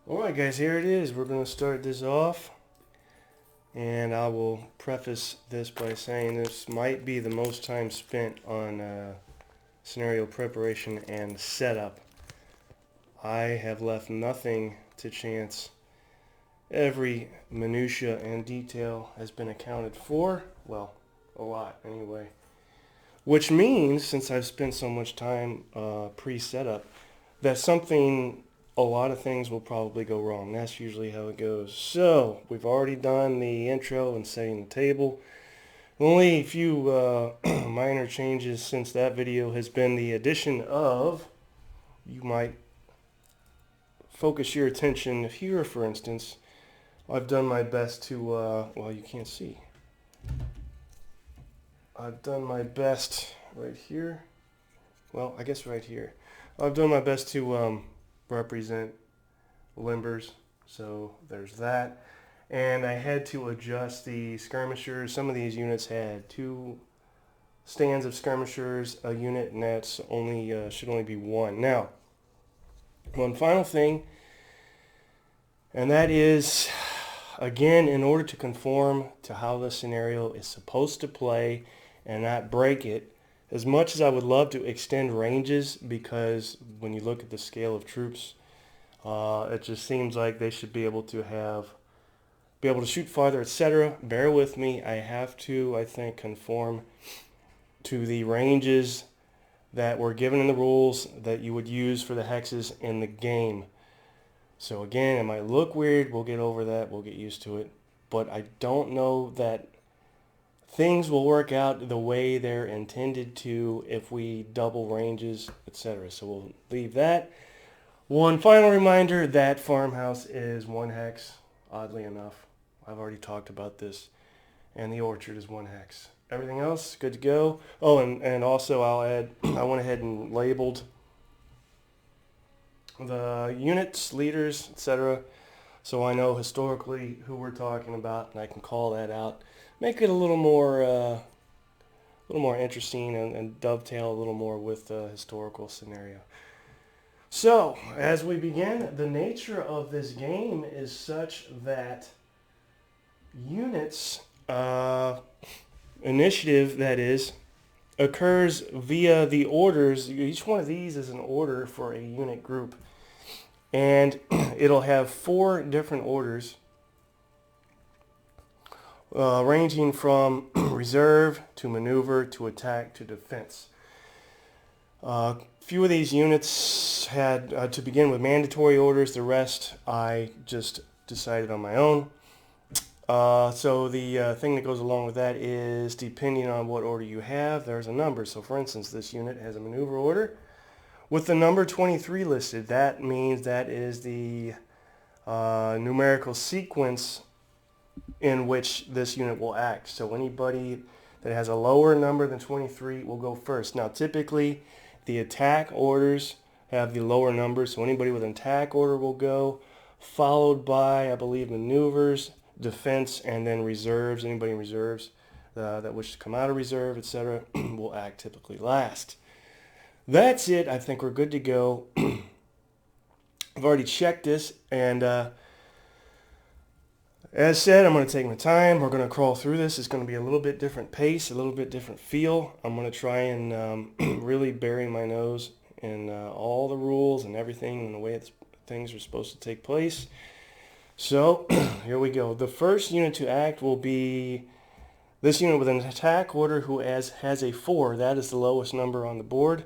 Alright guys, here it is. We're going to start this off, and I will preface this by saying this might be the most time spent on scenario preparation and setup. I have left nothing to chance. Every minutia and detail has been accounted for. Well, a lot anyway. Which means, since I've spent so much time pre-setup, that a lot of things will probably go wrong. That's usually how it goes. So, we've already done the intro and setting the table. Only a few minor changes since that video has been the addition of, you might focus your attention here, for instance. I've done my best to, well, you can't see. I've done my best right here. Well, I guess right here. I've done my best to represent limbers, so there's that. And I had to adjust the skirmishers. Some of these units had 2 stands of skirmishers a unit, and that's only should only be 1. Now, one final thing, and that is, again, in order to conform to how the scenario is supposed to play and not break it, as much as I would love to extend ranges, because when you look at the scale of troops, it just seems like they should be able to shoot farther, etc. Bear with me. I have to, I think, conform to the ranges that were given in the rules that you would use for the hexes in the game. So again, it might look weird. We'll get over that. We'll get used to it. But I don't know that things will work out the way they're intended to if we double ranges, etc. So we'll leave that. One final reminder that farmhouse is 1 hex, oddly enough. I've already talked about this. And the orchard is 1 hex. Everything else, good to go. Oh, and also I'll add, I went ahead and labeled the units, leaders, etc. So I know historically who we're talking about, and I can call that out. Make it a little more interesting and dovetail a little more with the historical scenario. So, as we begin, the nature of this game is such that units, initiative that is, occurs via the orders. Each one of these is an order for a unit group. And it'll have 4 different orders, ranging from reserve to maneuver to attack to defense. Few of these units had to begin with mandatory orders. The rest I just decided on my own. So the thing that goes along with that is, depending on what order you have, there's a number. So for instance, this unit has a maneuver order with the number 23 listed. That means that is the numerical sequence in which this unit will act. So anybody that has a lower number than 23 will go first. Now typically the attack orders have the lower number, so anybody with an attack order will go, followed by, I believe, maneuvers, defense, and then reserves. Anybody in reserves that wish to come out of reserve, etc., will act typically last. That's it. I think we're good to go. I've already checked this, and as said, I'm going to take my time. We're going to crawl through this. It's going to be a little bit different pace, a little bit different feel. I'm going to try and really bury my nose in all the rules and everything and the way things are supposed to take place. So, here we go. The first unit to act will be this unit with an attack order who has a 4. That is the lowest number on the board.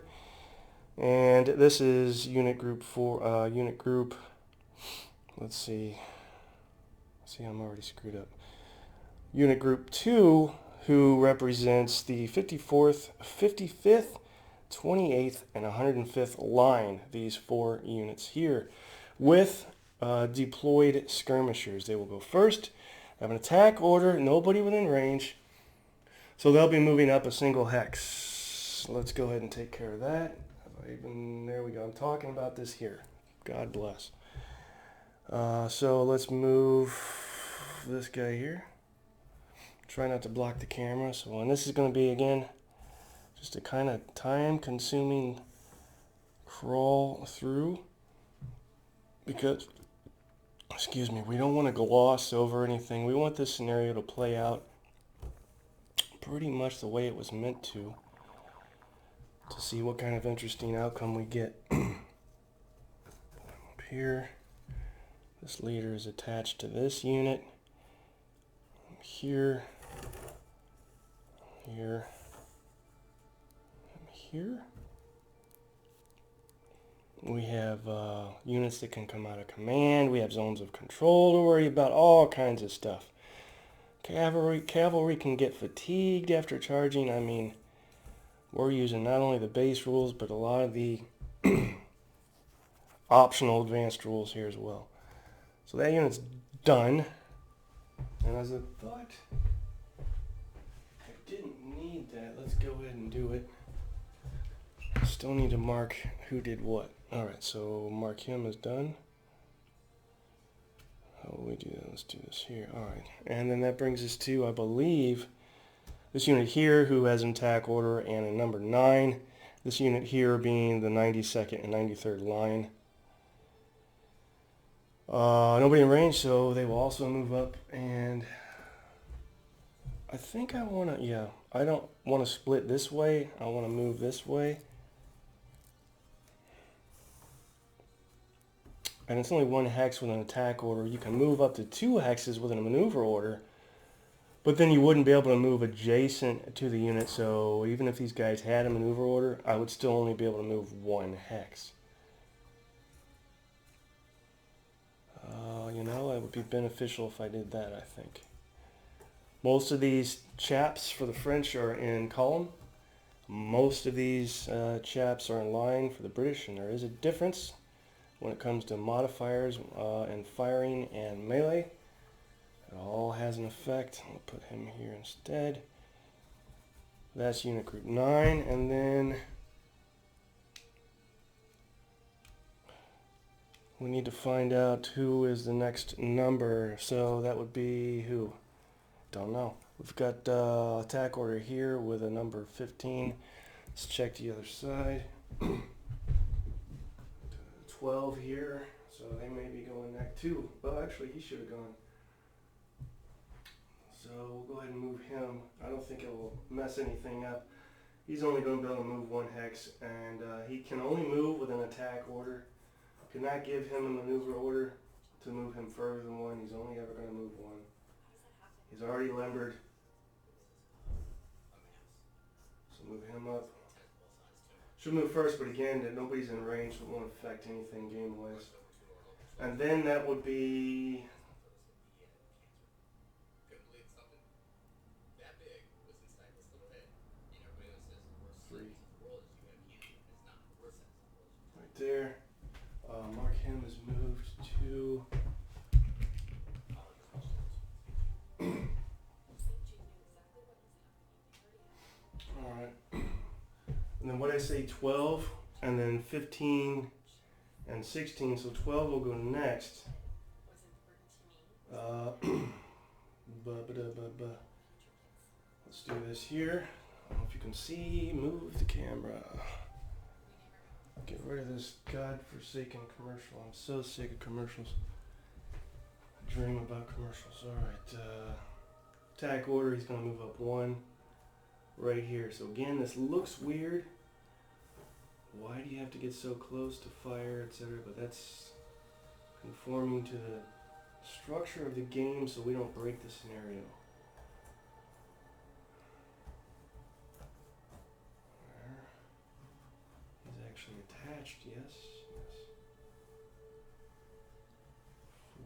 And this is unit group 4, let's see. See, I'm already screwed up. Unit group 2, who represents the 54th, 55th, 28th, and 105th line. These 4 units here, with deployed skirmishers. They will go first. Have an attack order, nobody within range, so they'll be moving up a single hex. Let's go ahead and take care of that. There we go. I'm talking about this here. God bless. So let's move this guy here. Try not to block the camera. So, and this is going to be, again, just a kind of time-consuming crawl through, because excuse me, we don't want to gloss over anything. We want this scenario to play out pretty much the way it was meant to see what kind of interesting outcome we get. Up here, this leader is attached to this unit. Here, here, and here. We have units that can come out of command. We have zones of control to worry about, all kinds of stuff. Cavalry can get fatigued after charging. I mean, we're using not only the base rules, but a lot of the optional advanced rules here as well. So that unit's done. And as I thought I didn't need that, let's go ahead and do it. Still need to mark who did what. Alright, so mark him as done. How will we do that? Let's do this here. Alright, and then that brings us to, I believe, this unit here who has an attack order and a number 9. This unit here being the 92nd and 93rd line. Nobody in range, so they will also move up, and I think I want to, yeah, I don't want to split this way. I want to move this way. And it's only 1 hex with an attack order. You can move up to 2 hexes with a maneuver order, but then you wouldn't be able to move adjacent to the unit, so even if these guys had a maneuver order, I would still only be able to move 1 hex. You know, it would be beneficial if I did that, I think. Most of these chaps for the French are in column. Most of these chaps are in line for the British, and there is a difference when it comes to modifiers and firing and melee. It all has an effect. I'll put him here instead. That's unit group 9, and then we need to find out who is the next number. So that would be who? Don't know. We've got attack order here with a number 15. Let's check the other side. 12 here, so they may be going next too. Well, actually, he should have gone. So we'll go ahead and move him. I don't think it will mess anything up. He's only going to be able to move 1 hex, and he can only move with an attack order. Could not give him a maneuver order to move him further than 1. He's only ever going to move 1. He's already limbered. So move him up. Should move first, but again, that nobody's in range, so it won't affect anything game-wise. And then that would be 3. Right there. Mark him is moved to alright. And then what I say 12, and then 15 and 16, so 12 will go next. Let's do this here. I don't know if you can see, move the camera. Get rid of this godforsaken commercial. I'm so sick of commercials. I dream about commercials. Alright, attack order, he's going to move up 1 right here. So again, this looks weird. Why do you have to get so close to fire, etc.? But that's conforming to the structure of the game so we don't break the scenario. He's actually attached, yes. 4.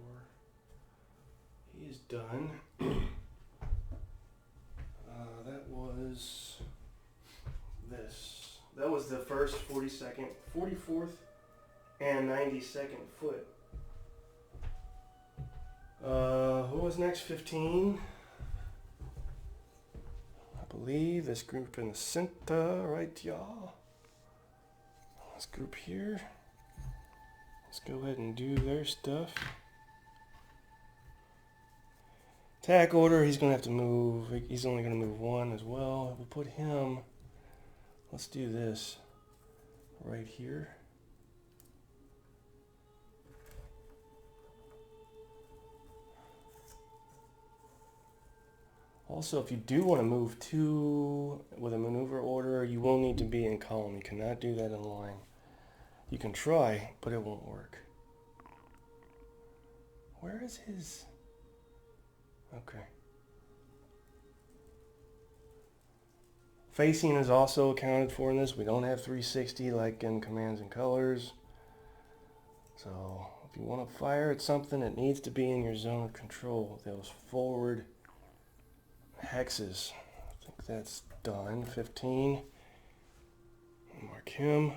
He is done. That was this. That was the first 42nd, 44th, and 92nd foot. Who was next? 15. I believe this group in the center, right, y'all? This group here. Let's go ahead and do their stuff. Attack order, he's going to have to move. He's only going to move 1 as well. We'll put him, let's do this right here. Also, if you do want to move two with a maneuver order, you will need to be in column. You cannot do that in line. You can try, but it won't work. Where is his? Okay. Facing is also accounted for in this. We don't have 360 like in commands and colors. So if you want to fire at something, it needs to be in your zone of control. Those forward hexes. I think that's done. 15. Mark him.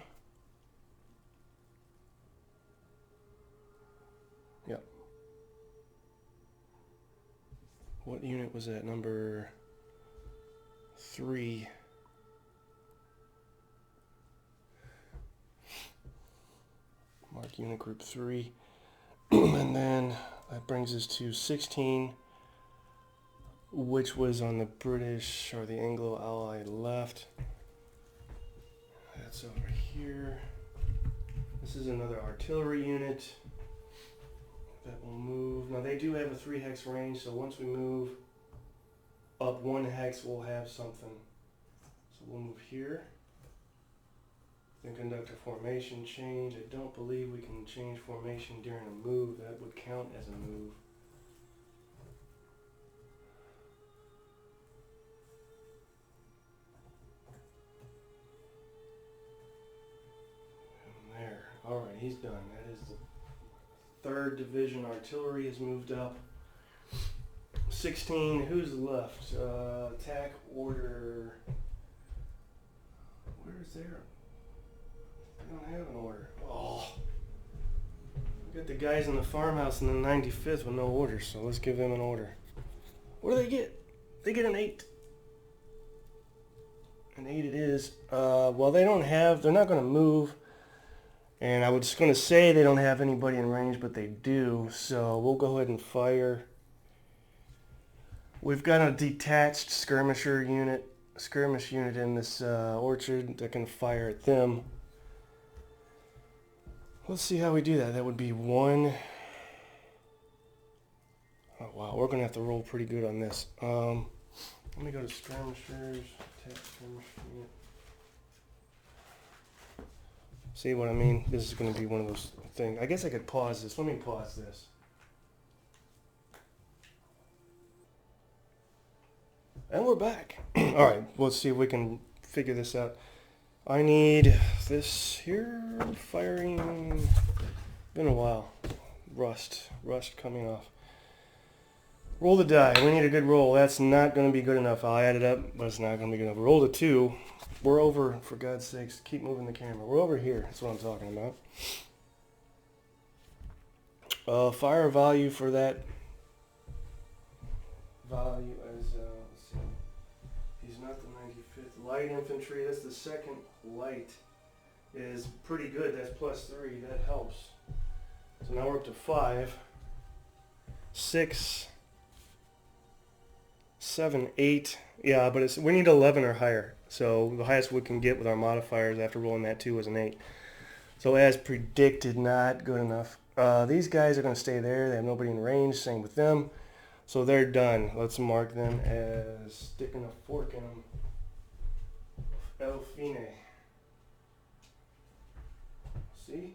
Yep. What unit was that? Number 3. Mark unit group 3. And then that brings us to 16, which was on the British or the Anglo-Allied left. That's over here. This is another artillery unit that will move. Now they do have a 3 hex range, so once we move up 1 hex, we'll have something. So we'll move here. Then conduct a formation change. I don't believe we can change formation during a move. That would count as a move. And there. Alright, he's done. That is the 3rd Division Artillery has moved up. 16, who's left? Attack order. Where's there? I don't have an order. Oh. We got the guys in the farmhouse in the 95th with no orders, so let's give them an order. What do they get? They get an 8. An 8 it is. Well, they're not going to move. And I was going to say they don't have anybody in range, but they do. So we'll go ahead and fire. We've got a detached skirmish unit in this orchard that can fire at them. Let's see how we do that. That would be 1. Oh wow, we're gonna have to roll pretty good on this. Let me go to skirmishers. Attack skirmish unit. See what I mean? This is gonna be one of those things. I guess I could pause this. Let me pause this. And we're back. All right, let's see if we can figure this out. I need this here, firing, been a while, rust coming off. Roll the die, we need a good roll. That's not going to be good enough. I'll add it up, but it's not going to be good enough. Roll the 2. We're over, for God's sakes, keep moving the camera. We're over here, that's what I'm talking about. Fire value for that value is, let's see, he's not the 95th. Light infantry, that's the 2nd light, is pretty good. That's +3, that helps. So now we're up to 5, 6, 7, 8. Yeah, but we need 11 or higher. So the highest we can get with our modifiers after rolling that 2 is an 8. So as predicted, not good enough. These guys are going to stay there. They have nobody in range. Same with them. So they're done. Let's mark them as sticking a fork in them. El fine. See?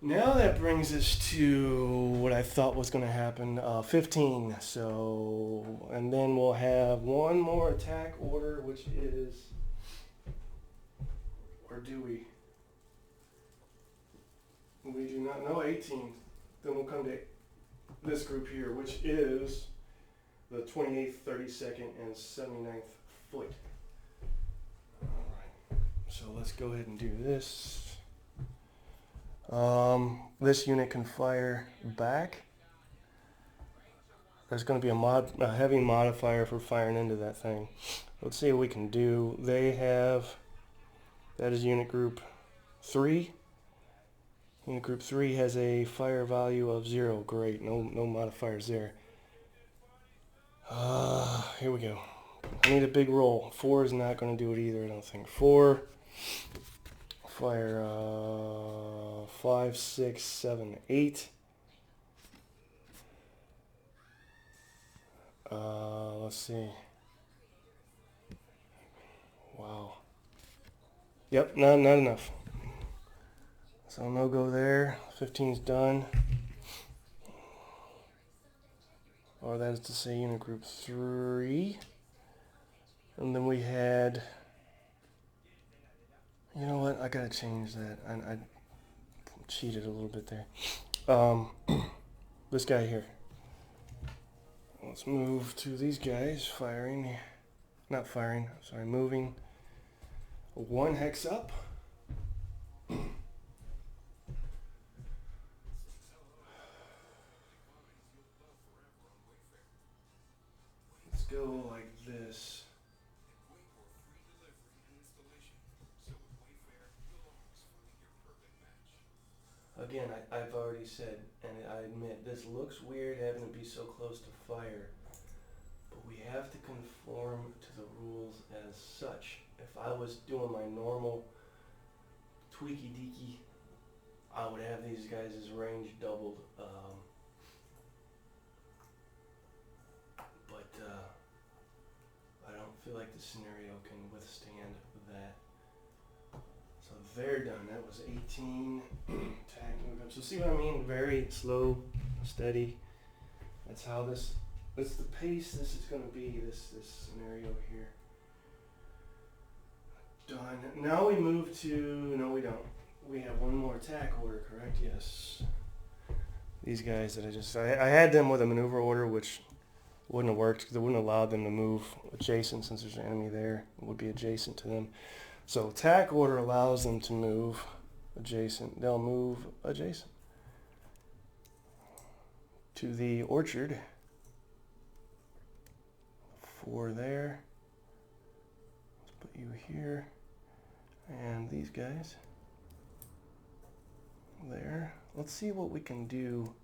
Now that brings us to what I thought was going to happen. 15. So, and then we'll have one more attack order, which is, or do we? We do not know. 18. Then we'll come to this group here, which is the 28th, 32nd, and 79th Foot. Alright, so let's go ahead and do this. This unit can fire back. There's going to be a heavy modifier for firing into that thing. Let's see what we can do. They have, that is unit group 3. Unit group 3 has a fire value of 0. Great, no modifiers there. Here we go. I need a big roll. 4 is not going to do it either, I don't think. 4. Fire 5, 6, 7, 8. Let's see. Wow. Yep, not enough. So no go there. 15's done. Or that is to say unit group 3. And then we had, you know what, I gotta change that. I cheated a little bit there. This guy here. Let's move to these guys. Firing. Not firing, sorry, moving. 1 hex up. Let's go like this. Again, I've already said, and I admit, this looks weird having to be so close to fire, but we have to conform to the rules as such. If I was doing my normal tweaky deaky, I would have these guys' range doubled. But I don't feel like the scenario can withstand that. So they're done. That was 18. Attack move up. So see what I mean? Very slow, steady. That's how this. That's the pace this is going to be. This scenario here. Done. Now we move to. No, we don't. We have one more attack order, correct? Yes. These guys that I had them with a maneuver order, which wouldn't have worked because it wouldn't have allowed them to move adjacent since there's an enemy there. It would be adjacent to them. So attack order allows them to move adjacent. They'll move adjacent to the orchard. 4 there. Let's put you here. And these guys there. Let's see what we can do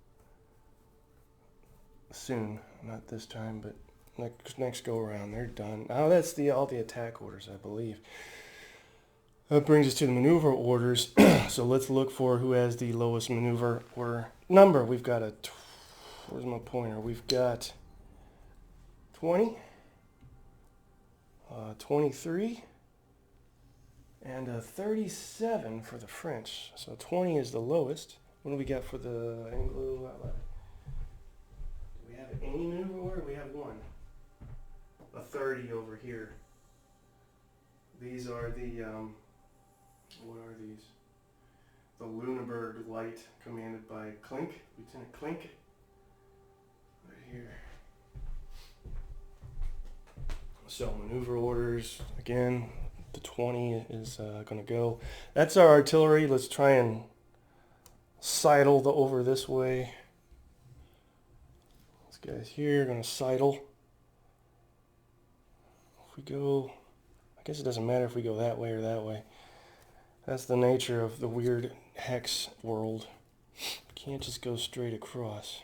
soon. Not this time, but next go around. They're done. Now that's all the attack orders, I believe. That brings us to the maneuver orders. So let's look for who has the lowest maneuver order number. We've got where's my pointer? We've got 20, 23, and 37 for the French. So 20 is the lowest. What do we got for the Anglo? Do we have any maneuver order? We have one. A 30 over here. These are the, what are these? The Lunenburg Light, commanded by Klink, Lieutenant Klink. Right here. So maneuver orders, again, the 20 is going to go. That's our artillery. Let's try and sidle over this way. These guys here are going to sidle. If we go, I guess it doesn't matter if we go that way or that way. That's the nature of the weird hex world. You can't just go straight across.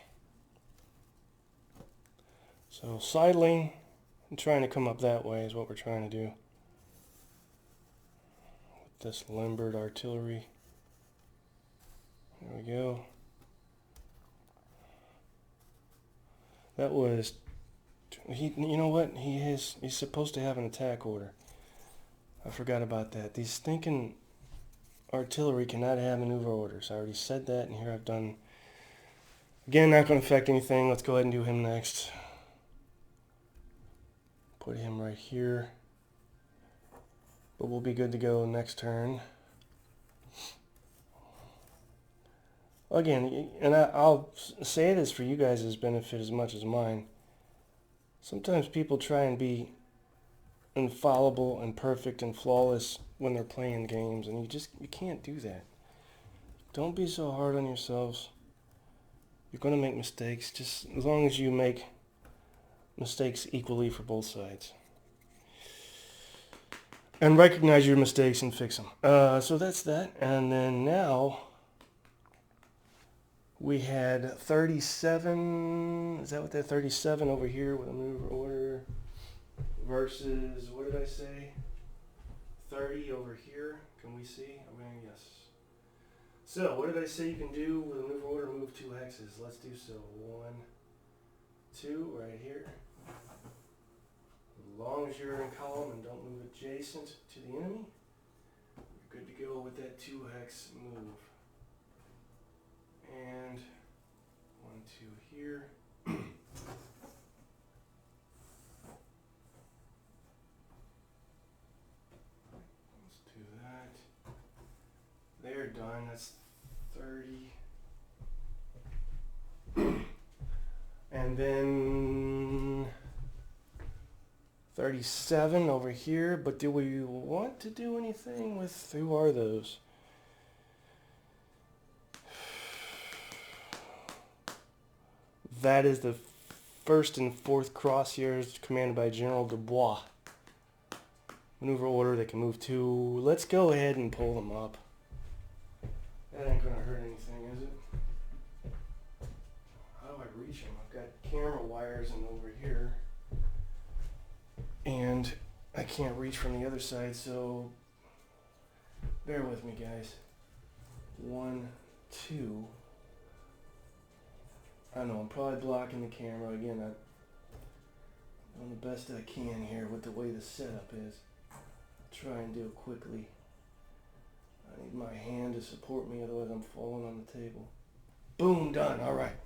So sidling and trying to come up that way is what we're trying to do. With this limbered artillery. There we go. That was, you know what? He's supposed to have an attack order. I forgot about that. These stinking artillery cannot have maneuver orders. I already said that, and here I've done. Again, not going to affect anything. Let's go ahead and do him next. Put him right here. But we'll be good to go next turn. Again, and I'll say this for you guys' benefit as much as mine. Sometimes people try and be infallible and perfect and flawless when they're playing games, and you can't do that. Don't be so hard on yourselves. You're going to make mistakes, just as long as you make mistakes equally for both sides. And recognize your mistakes and fix them. So that's that. And then now we had 37, is that what that 37 over here with a maneuver order versus, what did I say? 30 over here. Can we see? I mean, yes. So, what did I say you can do with a maneuver order? Move 2 hexes. Let's do so. 1, 2 right here. As long as you're in column and don't move adjacent to the enemy, you're good to go with that 2 hex move. And 1, 2 here. Let's do that. They're done. That's 30. And then 37 over here. But do we want to do anything with, who are those? That is the 1st and 4th crosshairs commanded by General Dubois. Maneuver order, they can move 2. Let's go ahead and pull them up. That ain't gonna hurt anything, is it? How do I reach them? I've got camera wires in over here. And I can't reach from the other side, so bear with me, guys. 1, 2. I know, I'm probably blocking the camera. Again, I'm doing the best I can here with the way the setup is. Try and do it quickly. I need my hand to support me, otherwise I'm falling on the table. Boom, done. All right.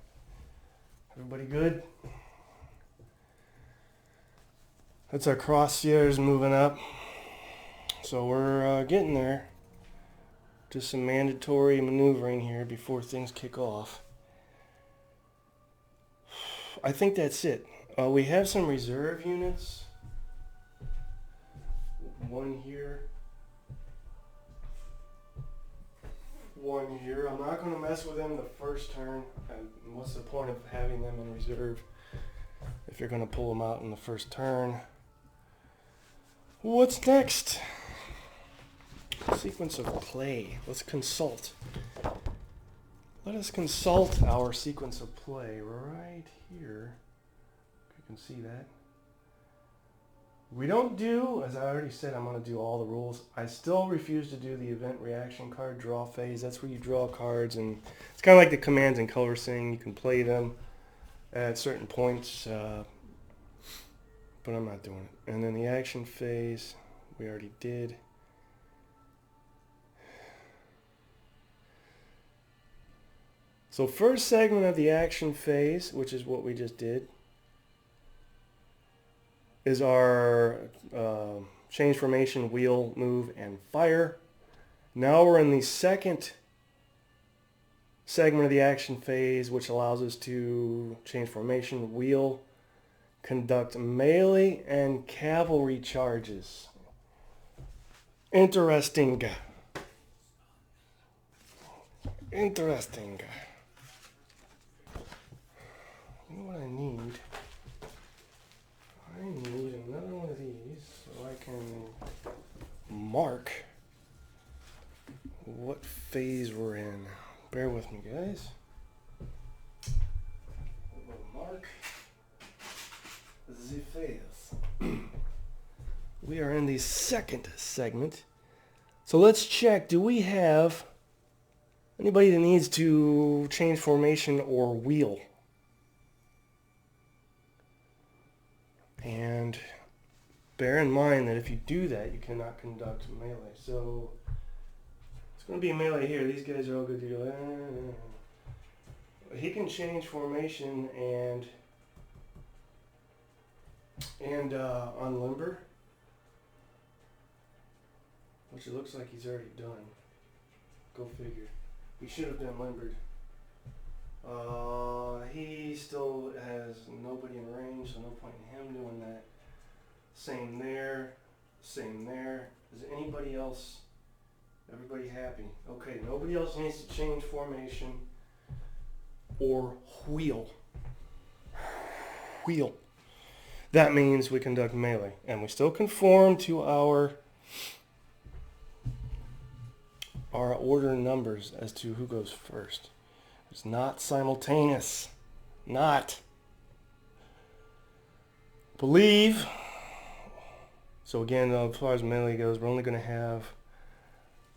Everybody good? That's our crosshairs moving up. So we're getting there. Just some mandatory maneuvering here before things kick off. I think that's it. We have some reserve units. 1 here. 1 here. I'm not going to mess with them the first turn. What's the point of having them in reserve if you're going to pull them out in the first turn? What's next? Sequence of play. Let's consult. Let us consult our sequence of play right here. You can see that. We don't do, as I already said, I'm going to do all the rules. I still refuse to do the event reaction card draw phase. That's where you draw cards, and it's kind of like the commands and colors thing. You can play them at certain points, but I'm not doing it. And then the action phase, we already did. So first segment of the action phase, which is what we just did, is our change formation, wheel, move, and fire. Now we're in the second segment of the action phase, which allows us to change formation, wheel, conduct melee and cavalry charges. Interesting. Interesting. You know what I need? I need another one of these so I can mark what phase we're in. Bear with me, guys. We'll mark the phase. We are in the second segment. So let's check. Do we have anybody that needs to change formation or wheel? And bear in mind that if you do that, you cannot conduct melee. So it's going to be a melee here. These guys are all good to go. He can change formation and unlimber, which it looks like he's already done. Go figure. He should have been limbered. He still has nobody in range, so no point in him doing that. Same there, same there. Is anybody else, everybody happy? Okay, nobody else needs to change formation or wheel. Wheel. That means we conduct melee, and we still conform to our order numbers as to who goes first. It's not simultaneous. Not. Believe. So again, as far as melee goes, we're only going to have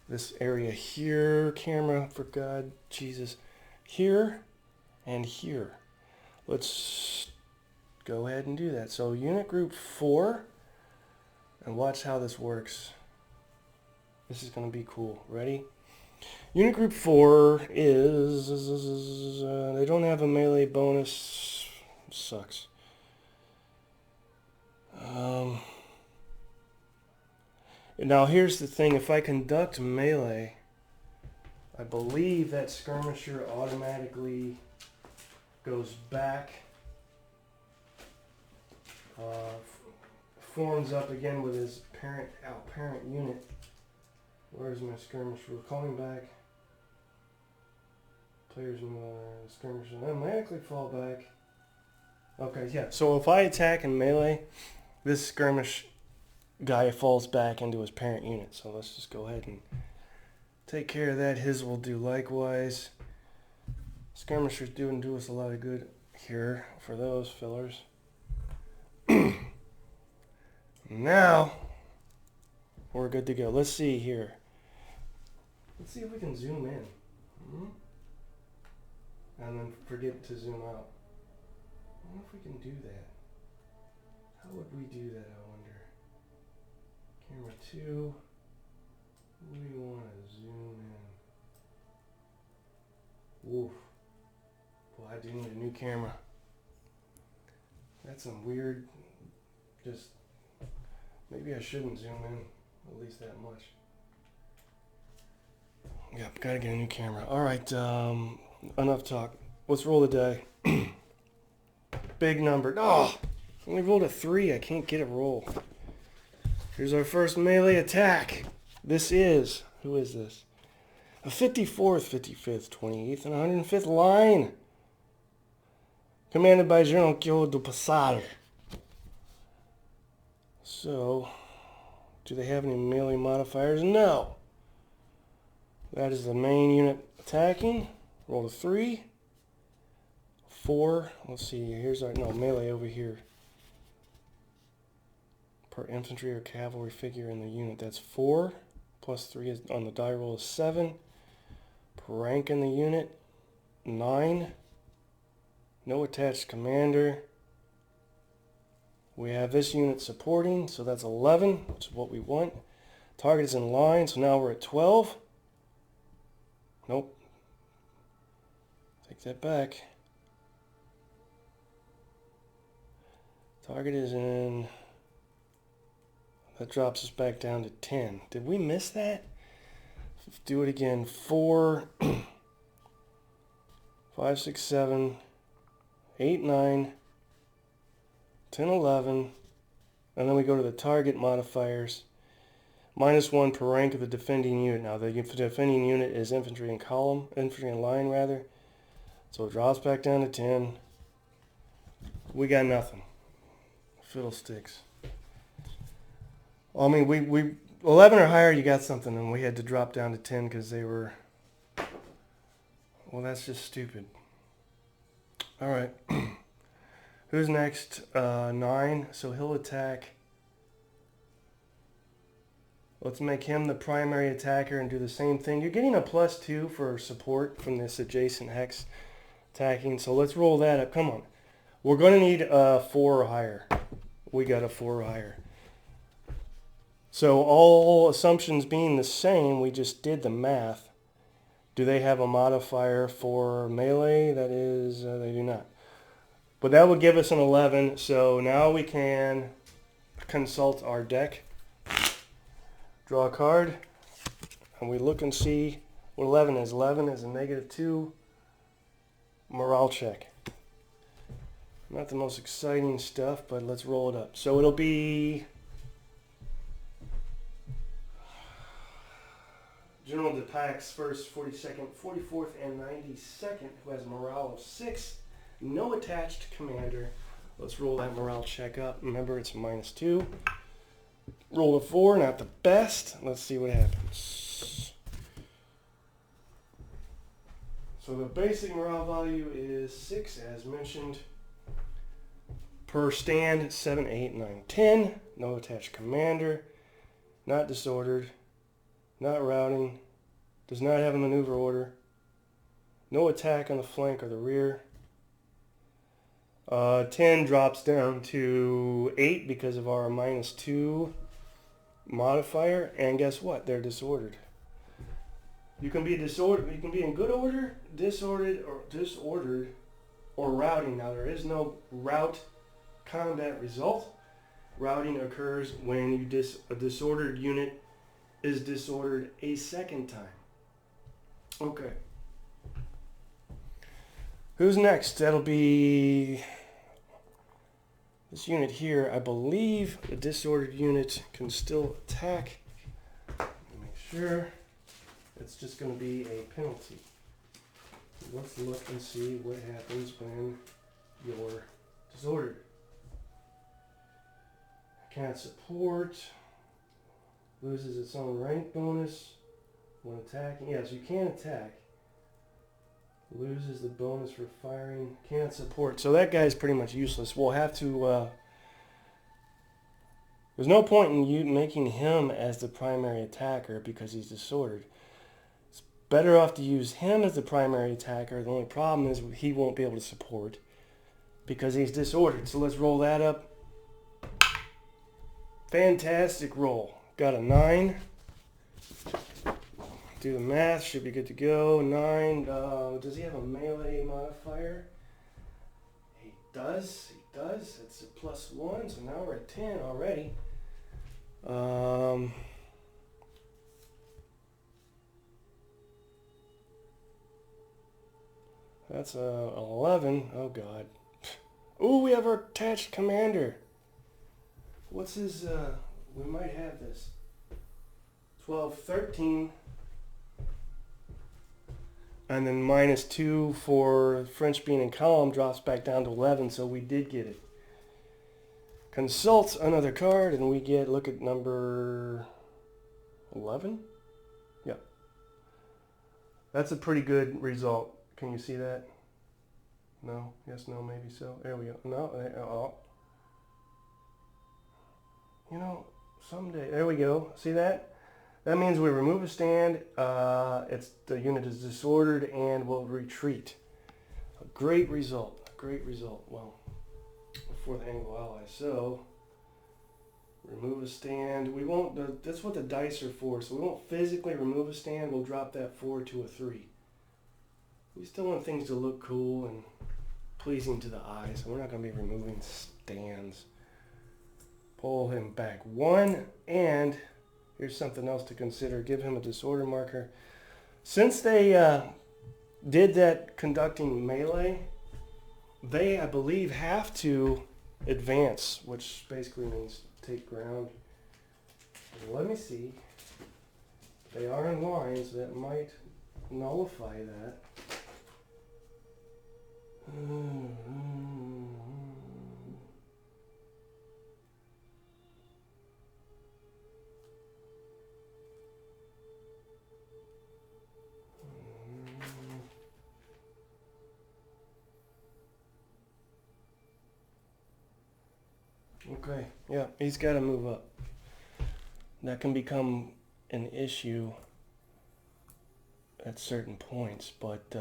this area here. Camera, for God, Jesus. Here and here. Let's go ahead and do that. So unit group 4, and watch how this works. This is going to be cool. Ready? Unit group 4 is, they don't have a melee bonus. Sucks. Now here's the thing, if I conduct melee, I believe that skirmisher automatically goes back, forms up again with his parent unit. Where's my skirmisher? We're calling back. Players skirmisher automatically fall back. Okay, yeah. So if I attack in melee, this skirmish guy falls back into his parent unit. So let's just go ahead and take care of that. His will do likewise. Skirmishers do us a lot of good here for those fillers. Now we're good to go. Let's see here. Let's see if we can zoom in. And then forget to zoom out. I wonder if we can do that. How would we do that, I wonder? Camera 2. We want to zoom in. Woof. Well, I do need a new camera. That's some weird, just, maybe I shouldn't zoom in at least that much. Yep, gotta get a new camera. Alright, enough talk. Let's roll the die. Big number. Oh, only rolled a 3. I can't get a roll. Here's our first melee attack. This is, who is this? A 54th, 55th, 28th, and 105th line. Commanded by General Kyo du Passar. So, do they have any melee modifiers? No. That is the main unit attacking. Roll a 3. 4. Let's see. Here's our melee over here. Per infantry or cavalry figure in the unit. That's 4. Plus 3 is, on the die roll is 7. Per rank in the unit, 9. No attached commander. We have this unit supporting, so that's 11, which is what we want. Target is in line, so now we're at 12. Nope. Take that back. Target is in. That drops us back down to 10. Did we miss that? Let's do it again. 4, 5, 6, 7, 8, 9, 10, 11. And then we go to the target modifiers. -1 per rank of the defending unit. Now the defending unit is infantry in column, infantry in line rather. So it drops back down to 10. We got nothing. Fiddlesticks. Well, I mean, we 11 or higher, you got something, and we had to drop down to 10 because they were. Well, that's just stupid. All right. Who's next? 9. So he'll attack. Let's make him the primary attacker and do the same thing. You're getting a +2 for support from this adjacent hex attacking. So let's roll that up. Come on. We're going to need a 4 or higher. We got a 4 or higher. So all assumptions being the same, we just did the math. Do they have a modifier for melee? That is, they do not. But that would give us an 11. So now we can consult our deck. Draw a card. And we look and see what 11 is. 11 is a -2 morale check. Not the most exciting stuff, but let's roll it up. So it'll be General Depak's 1st, 42nd, 44th, and 92nd, who has a morale of 6. No attached commander. Let's roll that morale check up. Remember, it's -2. Roll a 4, not the best. Let's see what happens. So the basic morale value is 6, as mentioned. Per stand, 7, 8, 9, 10. No attached commander. Not disordered. Not routing. Does not have a maneuver order. No attack on the flank or the rear. 10 drops down to 8 because of our -2 modifier, and guess what? They're disordered. You can be disordered. You can be in good order, disordered, or routing. Now there is no route combat result. Routing occurs when a disordered unit is disordered a second time. Okay. Who's next? That'll be this unit here. I believe the disordered unit can still attack. Let me make sure. It's just going to be a penalty. Let's look and see what happens when you're disordered. Can't support. Loses its own rank bonus when attacking. Yes, you can attack. Loses the bonus for firing. Can't support. So that guy's pretty much useless. We'll have to... there's no point in you making him as the primary attacker because he's disordered. It's better off to use him as the primary attacker. The only problem is he won't be able to support because he's disordered. So let's roll that up. Fantastic roll. Got a 9. Do the math, should be good to go. 9. Does he have a melee modifier? He does. He does. It's a +1, so now we're at 10 already. That's a 11. Oh god. Ooh, we have our attached commander. What's his? We might have this. 12, 13. And then -2 for French bean and column drops back down to 11, so we did get it. Consult another card, and we get, look at number 11? Yeah. That's a pretty good result. Can you see that? No? Yes, no, maybe so. There we go. No, oh. You know, someday, there we go. See that? That means we remove a stand, the unit is disordered, and will retreat. A great result, a great result. Well, for the Anglo Allies. So, remove a stand. We won't, that's what the dice are for, so we won't physically remove a stand, we'll drop that 4 to a 3. We still want things to look cool and pleasing to the eye, so we're not going to be removing stands. Pull him back 1, and here's something else to consider. Give him a disorder marker. Since they did that conducting melee, they, I believe, have to advance, which basically means take ground. Let me see. They are in lines that might nullify that. Okay, yeah, he's got to move up. That can become an issue at certain points, but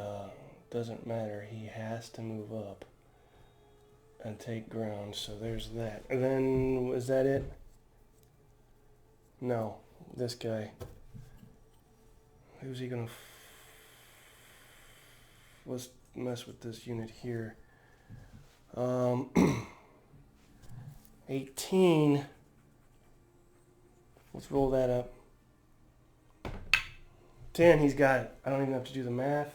doesn't matter. He has to move up and take ground, so there's that. And then, is that it? No, this guy. Who's he gonna... Let's mess with this unit here. 18. Let's roll that up. 10, he's got it. I don't even have to do the math.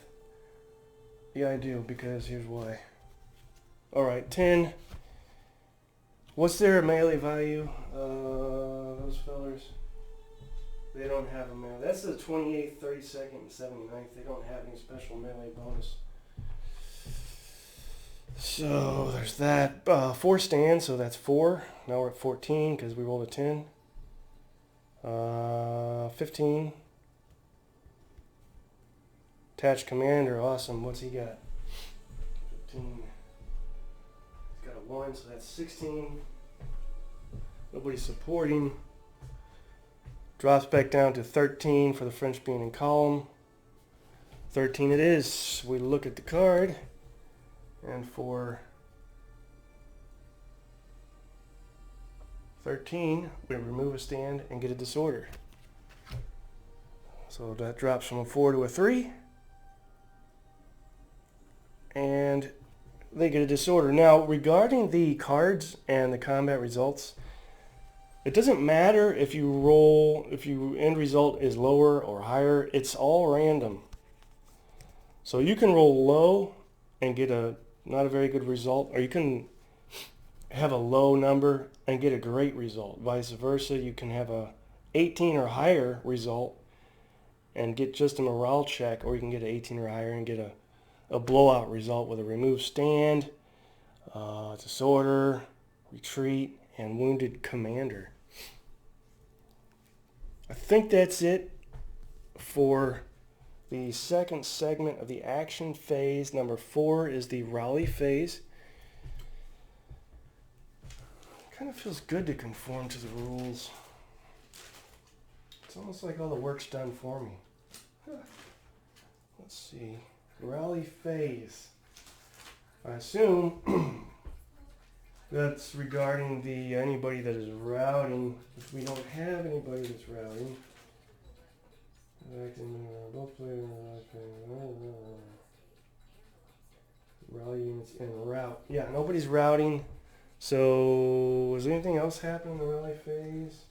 Yeah, I do, because here's why. Alright, 10. What's their melee value? Those fellers. They don't have a melee. That's the 28th, 32nd, and 79th. They don't have any special melee bonus. So there's that. 4 stands, so that's 4. Now we're at 14 because we rolled a 10. 15. Attached commander, awesome. What's he got? 15. He's got a 1, so that's 16. Nobody's supporting. Drops back down to 13 for the French bean and column. 13 it is. We look at the card. And for 13, we remove a stand and get a disorder. So that drops from a 4 to a 3. And they get a disorder. Now, regarding the cards and the combat results, it doesn't matter if your end result is lower or higher. It's all random. So you can roll low and get not a very good result, or you can have a low number and get a great result. Vice versa, you can have a 18 or higher result and get just a morale check, or you can get an 18 or higher and get a blowout result with a removed stand, disorder, retreat, and wounded commander. I think that's it for the second segment of the action phase. Number 4 is the rally phase. Kind of feels good to conform to the rules. It's almost like all the work's done for me. Let's see. Rally phase. I assume that's regarding anybody that is routing. If we don't have anybody that's routing, both players rally units en route. Yeah, nobody's routing. So, is anything else happening in the rally phase?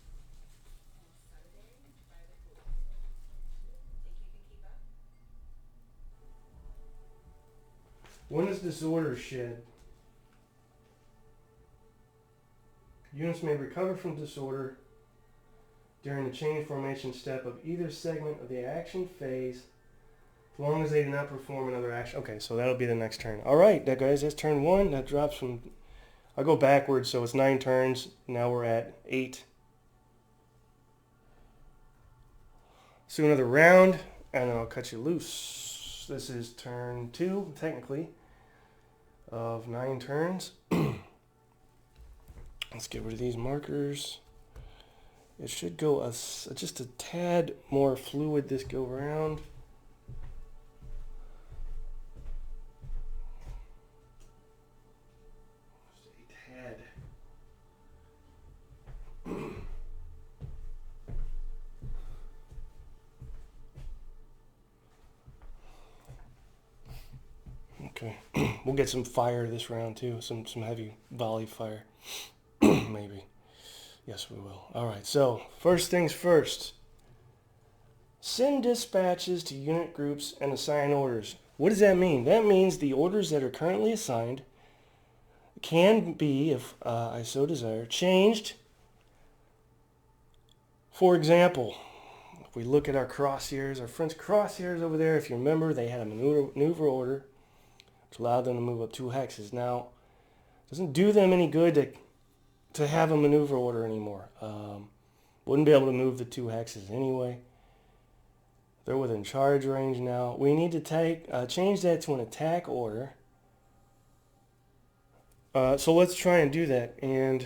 When is disorder shed? Units may recover from disorder during the change formation step of either segment of the action phase, as long as they do not perform another action. Okay, so that'll be the next turn. All right, guys, that's turn 1. That drops from... I'll go backwards, so it's 9 turns. Now we're at 8. So another round, and then I'll cut you loose. This is turn 2, technically, of 9 turns. Let's get rid of these markers. It should go just a tad more fluid this go round. Okay, we'll get some fire this round too, some heavy volley fire, maybe. Yes, we will. All right, so first things first. Send dispatches to unit groups and assign orders. What does that mean? That means the orders that are currently assigned can be, if I so desire, changed. For example, if we look at our crosshairs, our French crosshairs over there, if you remember, they had a maneuver order which allowed them to move up 2 hexes. Now, it doesn't do them any good to have a maneuver order anymore. Wouldn't be able to move the 2 hexes anyway. They're within charge range now. We need to change that to an attack order. So let's try and do that. And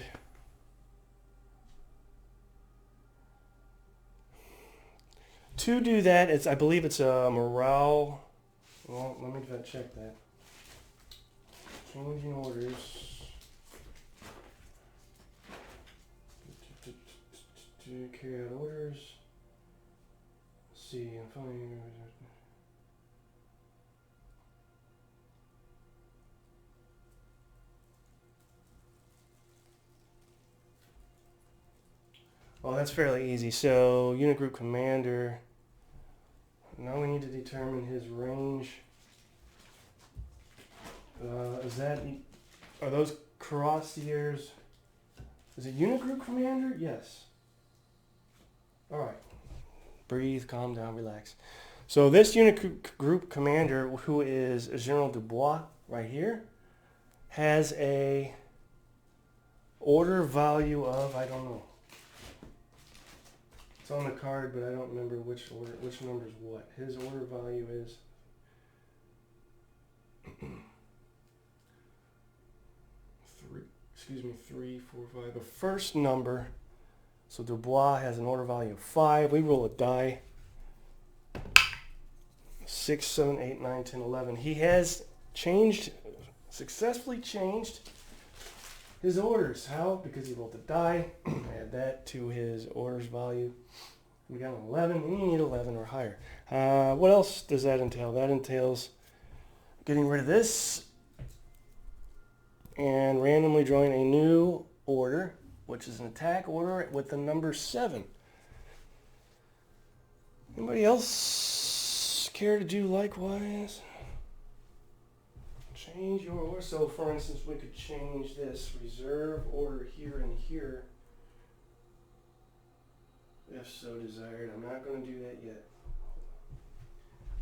to do that, I believe it's a morale. Well, let me check that. Changing orders. To carry out orders. Let's see. I'm finding. Well, that's fairly easy. So, unit group commander. Now we need to determine his range. Are those crosshairs? Is it unit group commander? Yes. All right. Breathe, calm down, relax. So this unit group commander, who is General Dubois, right here, has a order value of, I don't know. It's on the card, but I don't remember which number is what. His order value is 3, 4, 5. The first number, so Dubois has an order value of 5. We roll a die. 6, 7, 8, 9, 10, 11. He has successfully changed his orders. How? Because he rolled a die. Add that to his orders value. We got an 11, and you need 11 or higher. What else does that entail? That entails getting rid of this and randomly drawing a new order, which is an attack order with the number 7. Anybody else care to do likewise? Change your order. So, for instance, we could change this reserve order here and here, if so desired. I'm not going to do that yet.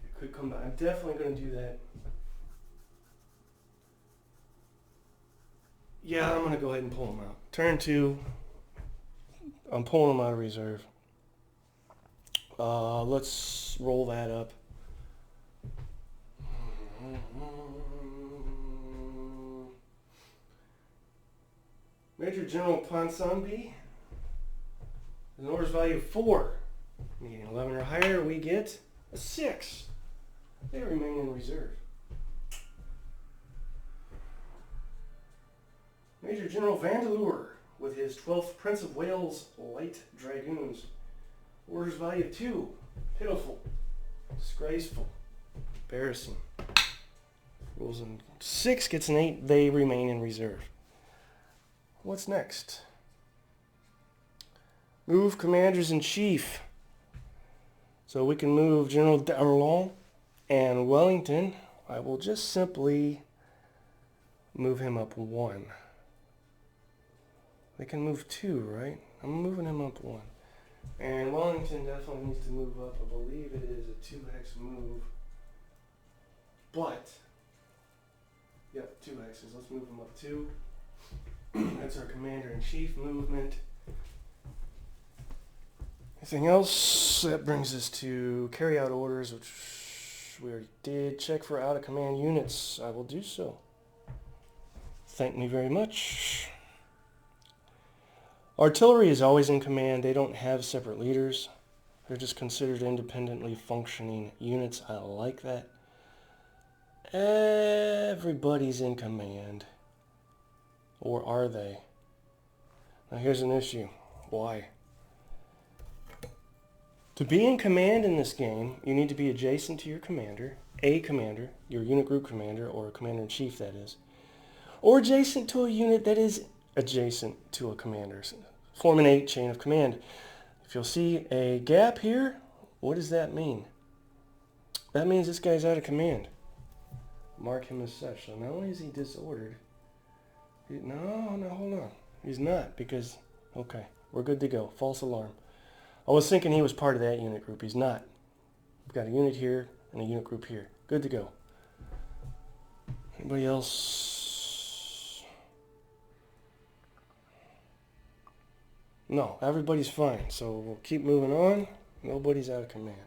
It could come back. I'm definitely going to do that. Yeah, I'm going to go ahead and pull them out. Turn 2. I'm pulling them out of reserve. Let's roll that up. Major General Ponsonby. An orders value of 4. Needing 11 or higher, we get a 6. They remain in reserve. Major General Vandeleur with his 12th Prince of Wales Light Dragoons. Orders value of 2. Pitiful. Disgraceful. Embarrassing. Rolls in 6, gets an 8. They remain in reserve. What's next? Move Commanders-in-Chief. So we can move General Darlon and Wellington. I will just simply move him up 1. They can move 2, right? I'm moving him up 1. And Wellington definitely needs to move up. I believe it is a 2-hex move. But, yep, 2 hexes. Let's move him up 2. That's our Commander-in-Chief movement. Anything else? That brings us to carry out orders, which we already did. Check for out-of-command units. I will do so. Thank me very much. Artillery is always in command. They don't have separate leaders. They're just considered independently functioning units. I like that. Everybody's in command. Or are they? Now here's an issue. Why? To be in command in this game, you need to be adjacent to your commander, your unit group commander, or commander-in-chief that is, or adjacent to a unit that is adjacent to a commander. Form an 8 chain of command. If you'll see a gap here, what does that mean? That means this guy's out of command. Mark him as such. So not only is he disordered, no, hold on. He's not, because, okay, we're good to go. False alarm. I was thinking he was part of that unit group. He's not. We've got a unit here and a unit group here. Good to go. Anybody else? No, everybody's fine. So we'll keep moving on. Nobody's out of command.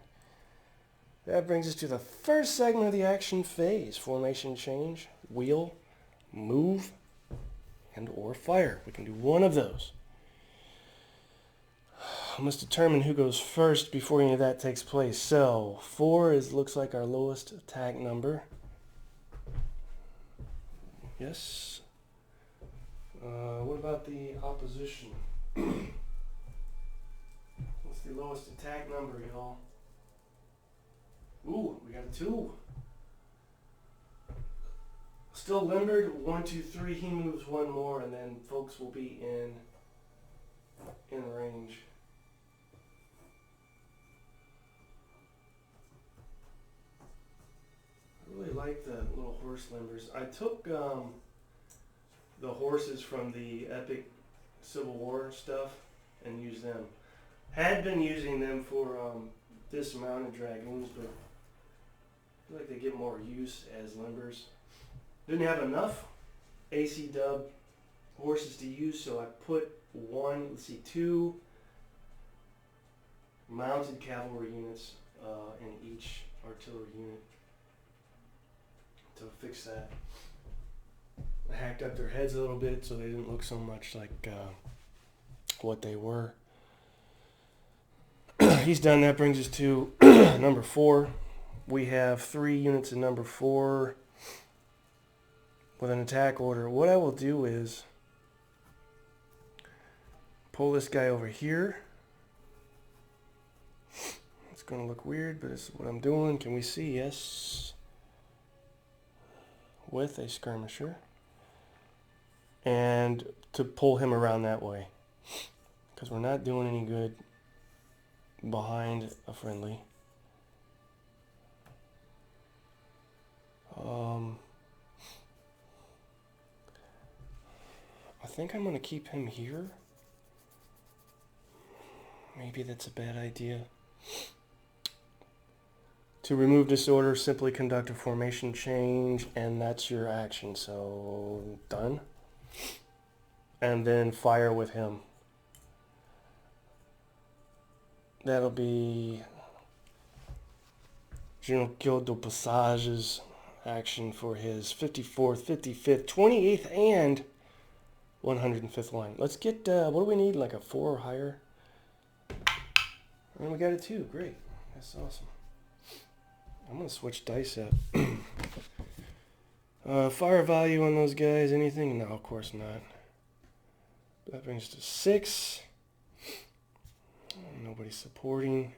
That brings us to the first segment of the action phase. Formation change, wheel, move, and or fire. We can do one of those. I must determine who goes first before any of that takes place. So 4 looks like our lowest attack number. Yes. What about the opposition? What's the lowest attack number, y'all? Ooh, we got a 2. Still limbered. 1, 2, 3. He moves 1 more, and then folks will be in range. I really like the little horse limbers. I took the horses from the epic Civil War stuff and used them. Had been using them for dismounted dragoons, but I feel like they get more use as limbers. Didn't have enough AC dub horses to use, so I put 2 mounted cavalry units in each artillery unit to fix that. I hacked up their heads a little bit so they didn't look so much like what they were. He's done. That brings us to number 4. We have 3 units in number 4 with an attack order. What I will do is pull this guy over here. It's going to look weird, but this is what I'm doing. Can we see? Yes. With a skirmisher. And to pull him around that way. Because we're not doing any good behind a friendly. I think I'm going to keep him here. Maybe that's a bad idea. To remove disorder, simply conduct a formation change, and that's your action. So, done. And then fire with him. That'll be General Guild de Passage's action for his 54th, 55th, 28th, and 105th line. Let's get, what do we need? Like a 4 or higher? And we got a 2. Great. That's awesome. I'm going to switch dice up. Fire value on those guys, anything? No, of course not. That brings us to 6. Nobody's supporting.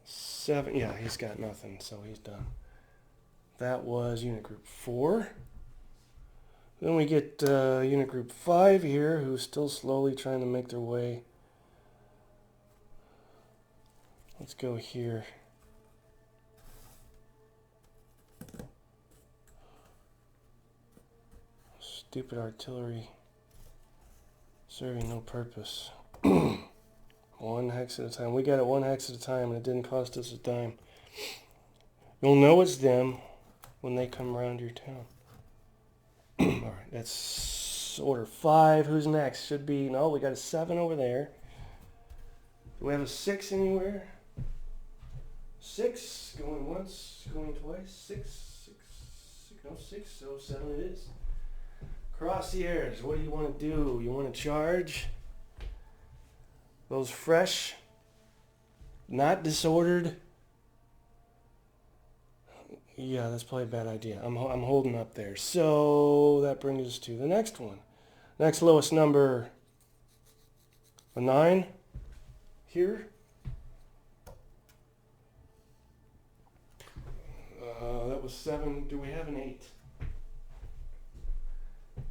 7. Yeah, he's got nothing, so he's done. That was unit group 4. Then we get unit group 5 here, who's still slowly trying to make their way. Let's go here. Stupid artillery. Serving no purpose. 1 hex at a time. We got it 1 hex at a time, and it didn't cost us a dime. You'll know it's them when they come around your town. Alright, that's order 5. Who's next? Should be... No, we got a 7 over there. Do we have a 6 anywhere? 6. Going once, going twice. 6. No, 6. So 7 it is. Crosshairs, what do you want to do? You want to charge? Those fresh, not disordered. Yeah, that's probably a bad idea. I'm holding up there. So that brings us to the next one. Next lowest number, a 9 here. That was 7. Do we have an 8?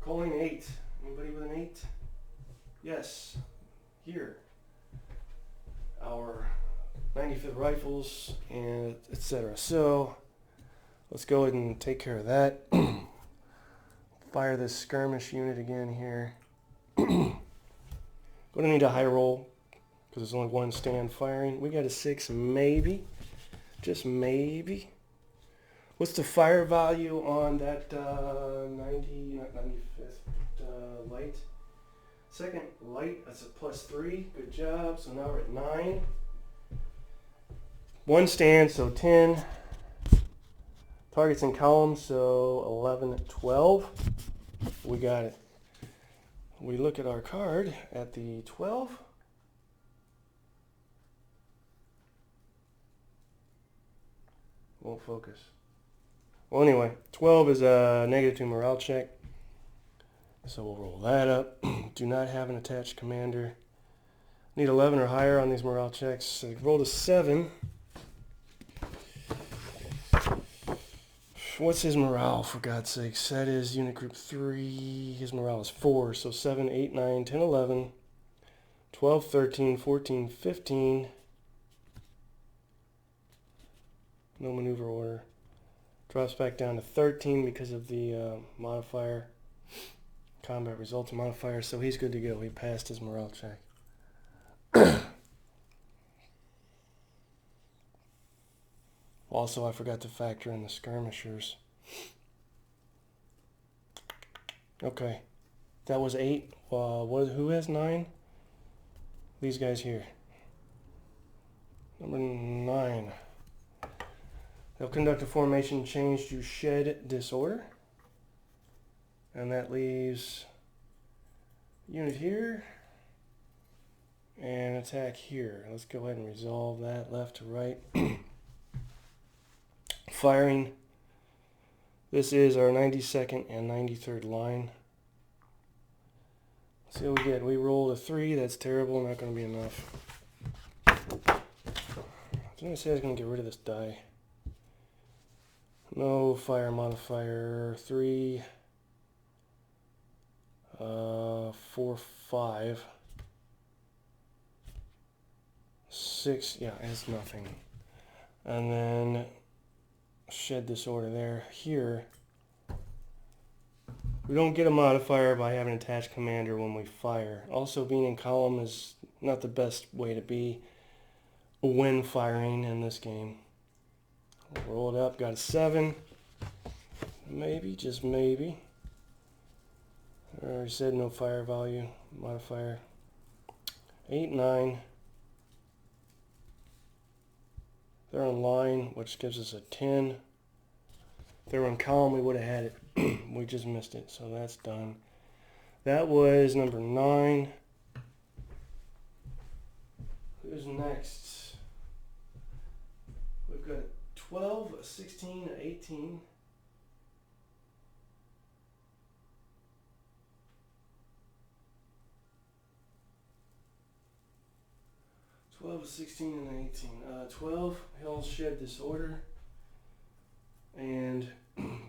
Calling 8. Anybody with an 8? Yes. Here. Our 95th rifles and etc. So let's go ahead and take care of that. Fire this skirmish unit again here. Gonna need a high roll because there's only 1 stand firing. We got a 6 maybe. Just maybe. What's the fire value on that 95th light? Second light, that's a +3. Good job. So now we're at 9. 1 stand, so 10. Targets in columns, so 11, 12. We got it. We look at our card at the 12. Won't focus. Well, anyway, 12 is a -2 morale check. So we'll roll that up. Do not have an attached commander. Need 11 or higher on these morale checks. So rolled a 7. What's his morale, for God's sakes? That is unit group 3. His morale is 4. So 7, 8, 9, 10, 11, 12, 13, 14, 15. No maneuver order. Drops back down to 13 because of the modifier. Combat results modifier, so he's good to go. He passed his morale check. Also, I forgot to factor in the skirmishers. Okay, that was 8. Who has 9? These guys here. Number 9. They'll conduct a formation change to shed disorder. And that leaves unit here and attack here. Let's go ahead and resolve that left to right. Firing. This is our 92nd and 93rd line. See what we get. We rolled a 3. That's terrible. Not going to be enough. Didn't I say I was going to get rid of this die? No fire modifier. 3, 4, 5, 6. Yeah, it's nothing. And then shed disorder there. Here, we don't get a modifier by having attached commander when we fire. Also, being in column is not the best way to be when firing in this game. Roll it up, got a 7. Maybe, just maybe. I already said no fire value modifier. 8, 9. They're on line, which gives us a 10. If they were in column, we would have had it. We just missed it, so that's done. That was number 9. Who's next? We've got 12, 16, 18. 12, 16, and 18. 12, he'll shed disorder. And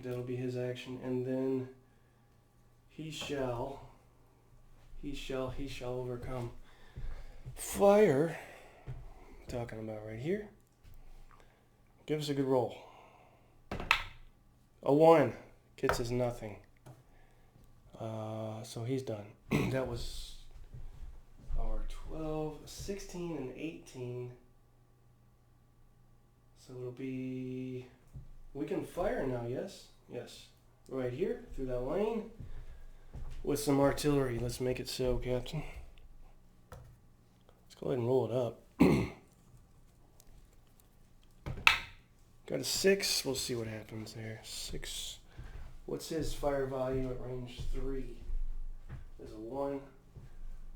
that'll be his action. And then he shall overcome. Fire, I'm talking about right here. Give us a good roll. A 1 gets us nothing. So he's done. That was our 12, 16, and 18. So it'll be... We can fire now, yes? Yes. Right here, through that lane. With some artillery. Let's make it so, Captain. Let's go ahead and roll it up. Got a 6. We'll see what happens there. 6. What's his fire value at range 3? There's a 1.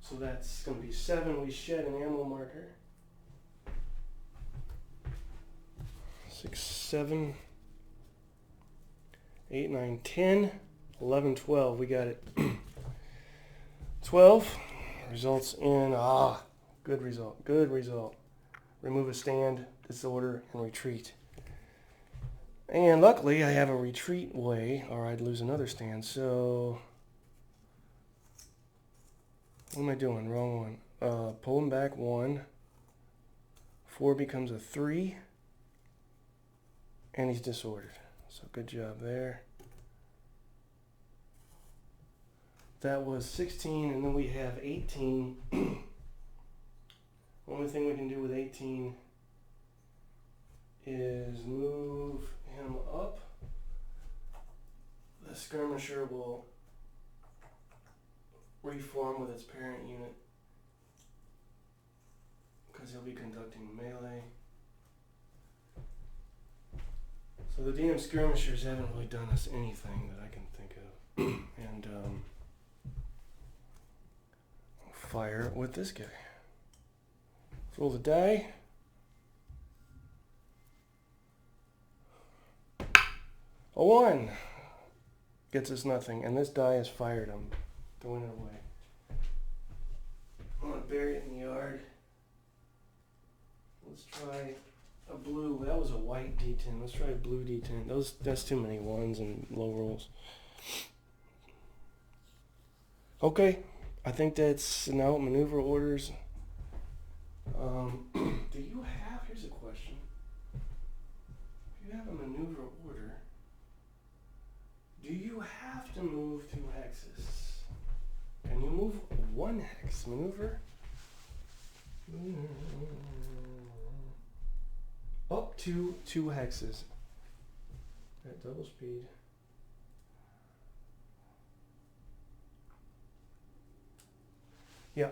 So that's going to be 7. We shed an ammo marker. 6, 7, 8, 9, 10, 11, 12. We got it. 12 results in, good result. Good result. Remove a stand, disorder, and retreat. And luckily, I have a retreat way, or I'd lose another stand. So, what am I doing? Wrong one. Pulling back 1. 4 becomes a 3. And he's disordered. So good job there. That was 16, and then we have 18. Only thing we can do with 18 is move him up. The skirmisher will reform with its parent unit because he'll be conducting melee. So the damn skirmishers haven't really done us anything that I can think of. And fire with this guy. Let's roll the die. A 1 gets us nothing, and this die is fired. I'm throwing it away. I'm gonna bury it in the yard. Let's try a blue. That was a white D10. Let's try a blue D10. That's too many 1s and low rolls. Okay, I think that's now maneuver orders. Do you have? Here's a question. If you have a maneuver order, do you have to move 2 hexes? Can you move 1 hex? Maneuver? Up to 2 hexes at double speed. Yeah,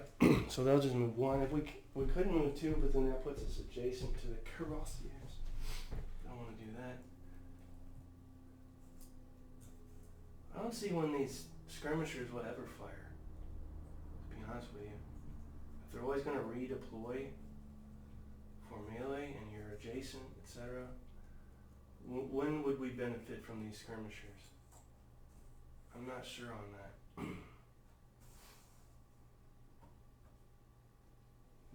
so they'll just move 1. If we couldn't move 2, but then that puts us adjacent to the cuirassiers. Don't want to do that. I don't see when these skirmishers will ever fire, to be honest with you. If they're always going to redeploy for melee and you're adjacent, etc., when would we benefit from these skirmishers? I'm not sure on that.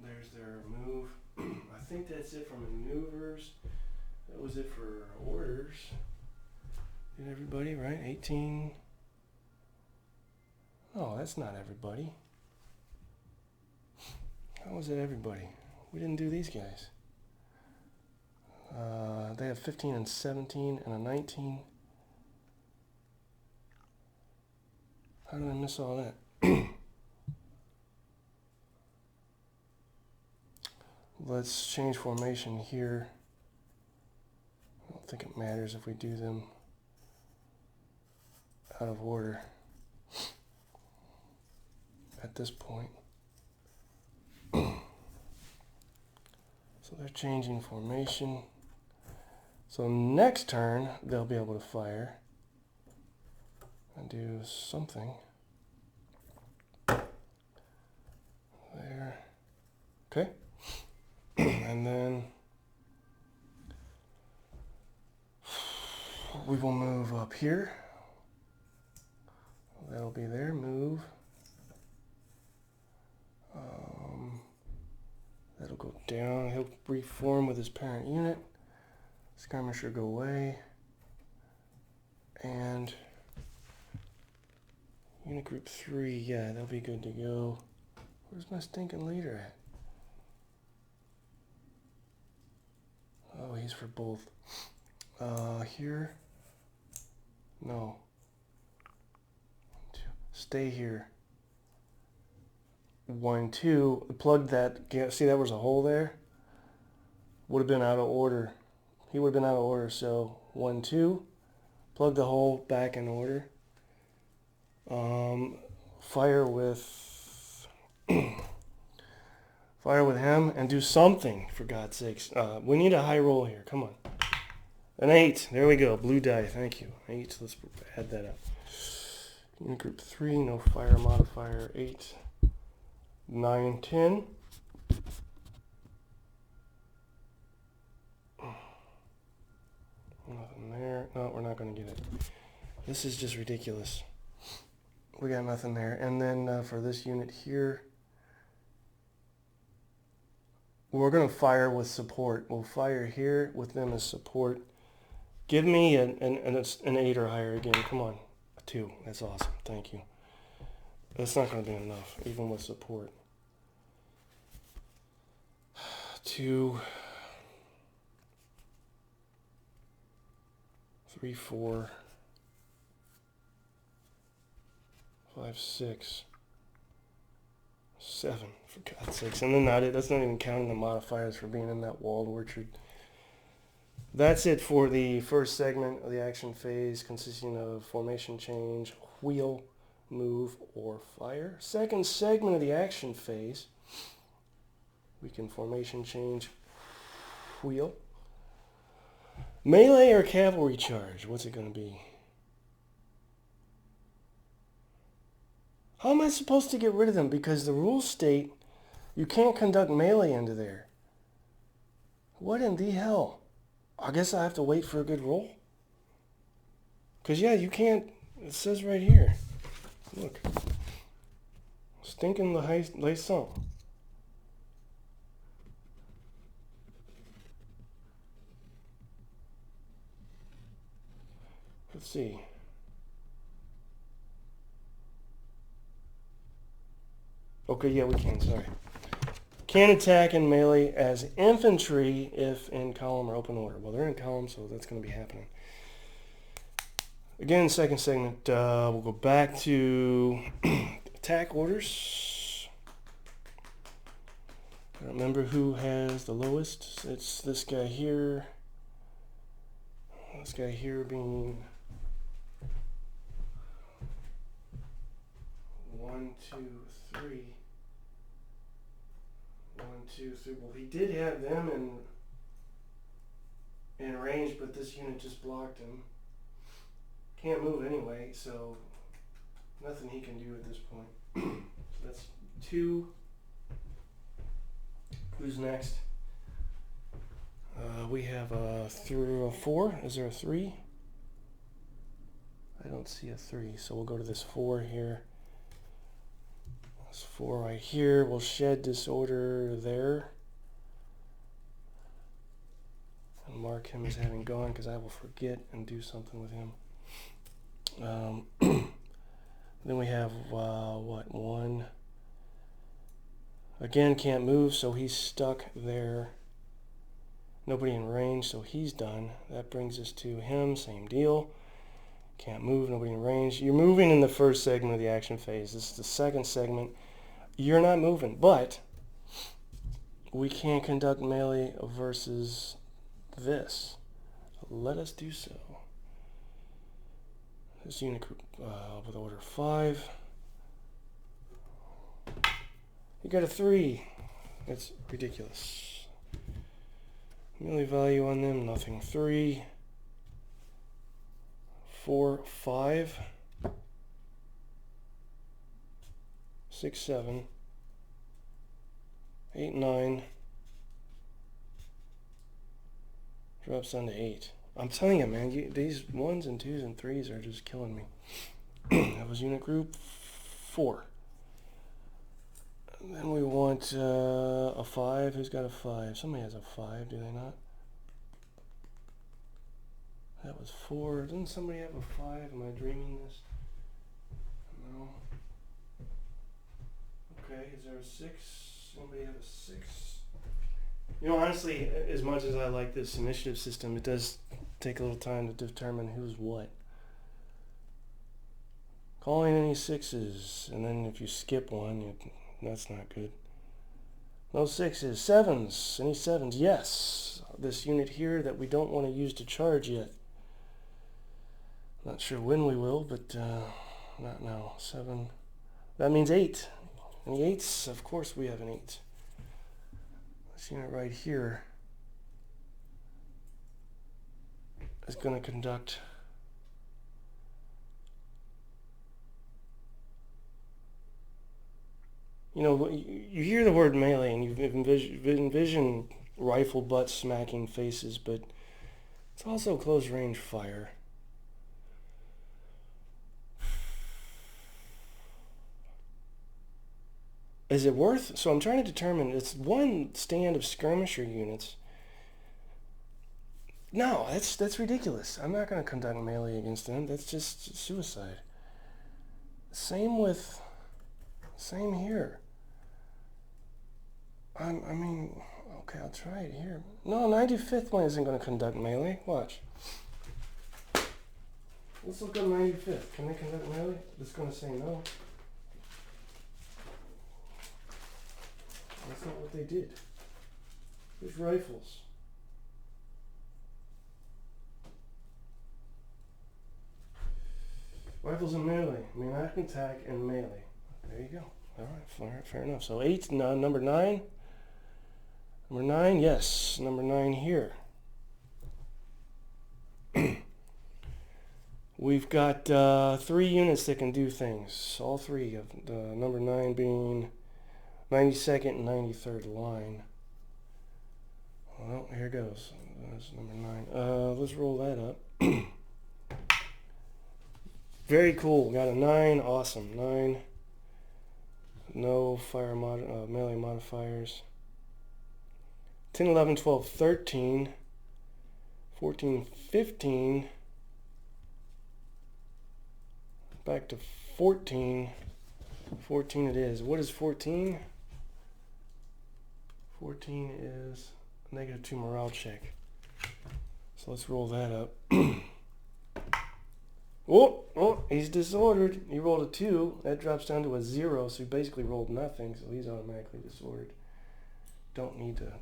there's their move. I think that's it for maneuvers. That was it for orders. Did everybody, right? 18. Oh, that's not everybody. How was it everybody? We didn't do these guys. They have 15 and 17 and a 19. How did I miss all that? Let's change formation here. I don't think it matters if we do them out of order at this point. So they're changing formation. So next turn, they'll be able to fire and do something. There. Okay. And then we will move up here. That'll be there. Move. That'll go down. He'll reform with his parent unit. Skirmisher go away. And unit group 3, yeah, they'll be good to go. Where's my stinking leader at? Oh, he's for both. Here? No. Stay here. 1, 2. Plug that. See, that was a hole there? Would have been out of order. He would have been out of order. So 1, 2. Plug the hole back in order. Fire with fire with him and do something, for God's sakes. We need a high roll here. Come on. An 8. There we go. Blue die. Thank you. 8. Let's add that up. Unit group 3. No fire modifier. 8. 9, 10. Nothing there. No, we're not going to get it. This is just ridiculous. We got nothing there. And then for this unit here, we're going to fire with support. We'll fire here with them as support. Give me an 8 or higher again. Come on. A 2. That's awesome. Thank you. That's not going to be enough, even with support. 2, 3, 4, 5, 6, 7, for God's sakes. And then that's not even counting the modifiers for being in that walled orchard. That's it for the first segment of the action phase, consisting of formation change, wheel, move, or fire. Second segment of the action phase, we can formation change, wheel. Melee or cavalry charge? What's it going to be? How am I supposed to get rid of them? Because the rules state you can't conduct melee into there. What in the hell? I guess I have to wait for a good roll. Because, yeah, you can't. It says right here. Look. Stinking the high song. Let's see. Okay, yeah, we can, sorry. Can attack in melee as infantry if in column or open order. Well, they're in column, so that's going to be happening. Again, second segment, we'll go back to attack orders. I don't remember who has the lowest. It's this guy here. This guy here being 1, 2, 3. 1, 2, 3. Well, he did have them in range, but this unit just blocked him. Can't move anyway, so nothing he can do at this point. So that's 2. Who's next? We have a 4. Is there a 3? I don't see a 3, so we'll go to this 4 here. This 4 right here. We'll shed disorder there. And mark him as having gone because I will forget and do something with him. Then we have, what, 1. Again, can't move, so he's stuck there. Nobody in range, so he's done. That brings us to him, same deal. Can't move, nobody in range. You're moving in the first segment of the action phase. This is the second segment. You're not moving, but we can't conduct melee versus this. Let us do so. This unit group with order 5. You got a 3. That's ridiculous. Melee value on them, nothing. 3, 4, 5, 6, 7, 8, 9. Drops down to 8. I'm telling you, man, these 1s and 2s and 3s are just killing me. That was unit group 4. And then we want a 5. Who's got a 5? Somebody has a 5, do they not? That was 4. Didn't somebody have a 5? Am I dreaming this? No. Okay, is there a 6? Somebody have a 6? You know, honestly, as much as I like this initiative system, it does take a little time to determine who's what. Calling any 6s, and then if you skip one, that's not good. No 6s. 7s. Any 7s? Yes. This unit here that we don't want to use to charge yet. Not sure when we will, but not now. 7. That means 8. Any 8s? Of course we have an 8. This unit right here is going to conduct you hear the word melee and you envision rifle butt smacking faces, but it's also close range fire. Is it worth? So I'm trying to determine, it's one stand of skirmisher units. No, that's ridiculous. I'm not going to conduct melee against them. That's just suicide. Same here. I mean, okay, I'll try it here. No, 95th one isn't going to conduct melee. Watch. Let's look at 95th. Can they conduct melee? It's going to say no. That's not what they did. There's rifles. Rifles and melee. I mean, I can attack and melee. There you go. All right, fair enough. So 8, number 9. Number 9, yes. Number 9 here. We've got 3 units that can do things. All 3 of the number 9 being 92nd and 93rd line. Well, here goes. That's number 9. Let's roll that up. Very cool. Got a 9. Awesome. 9. No fire melee modifiers. 10, 11, 12, 13. 14, 15. Back to 14. 14 it is. What is 14? 14 is a -2 morale check. So let's roll that up. Oh, he's disordered. He rolled a 2. That drops down to a 0, so he basically rolled nothing, so he's automatically disordered. Don't need to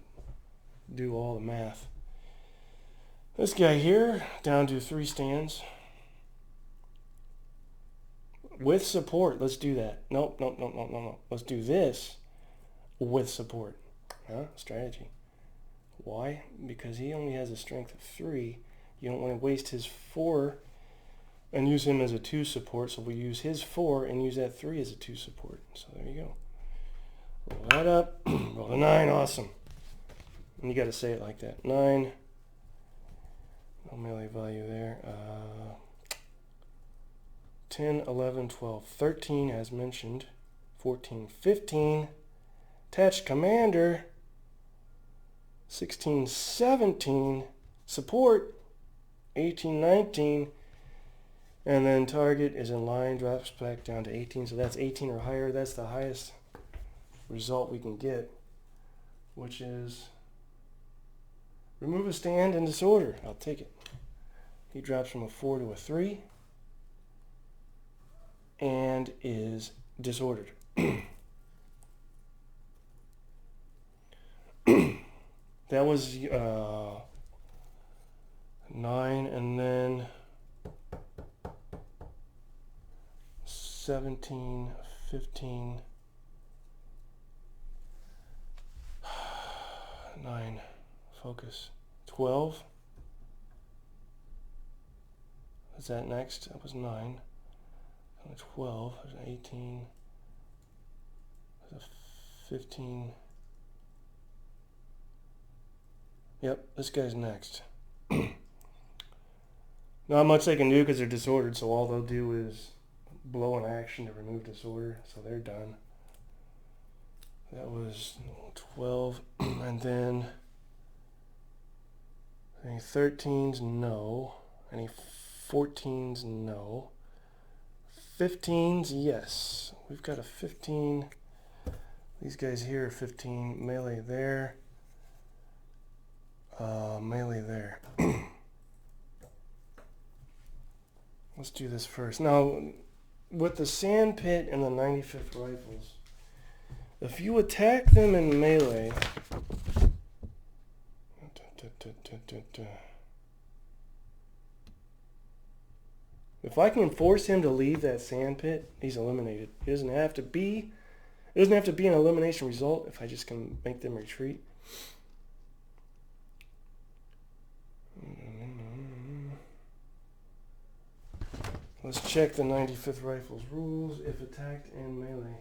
do all the math. This guy here, down to 3 stands. With support, let's do that. Nope. Let's do this with support. Strategy. Why? Because he only has a strength of 3. You don't want to waste his 4 and use him as a 2 support, so we use his 4 and use that 3 as a 2 support. So there you go. Roll that up. Roll a 9. Awesome. And you got to say it like that. 9. No melee value there. 10, 11, 12, 13 as mentioned. 14, 15. Attached commander. 16, 17. Support. 18, 19. And then target is in line, drops back down to 18. So that's 18 or higher. That's the highest result we can get, which is remove a stand in disorder. I'll take it. He drops from a 4 to a 3 and is disordered. That was 9, and then 17, 15, 9, focus, 12. Is that next? That was 9. 12, there's an 18, there's a 15. Yep, this guy's next. Not much they can do because they're disordered, so all they'll do is blow an action to remove disorder, so they're done. That was 12, and then any 13s, no. Any 14s, no. 15s, yes. We've got a 15. These guys here are 15. Melee there. Melee there. Let's do this first. Now, with the sand pit and the 95th rifles, if you attack them in melee, if I can force him to leave that sand pit, he's eliminated. It doesn't have to be an elimination result if I just can make them retreat. Let's check the 95th Rifles rules if attacked in melee.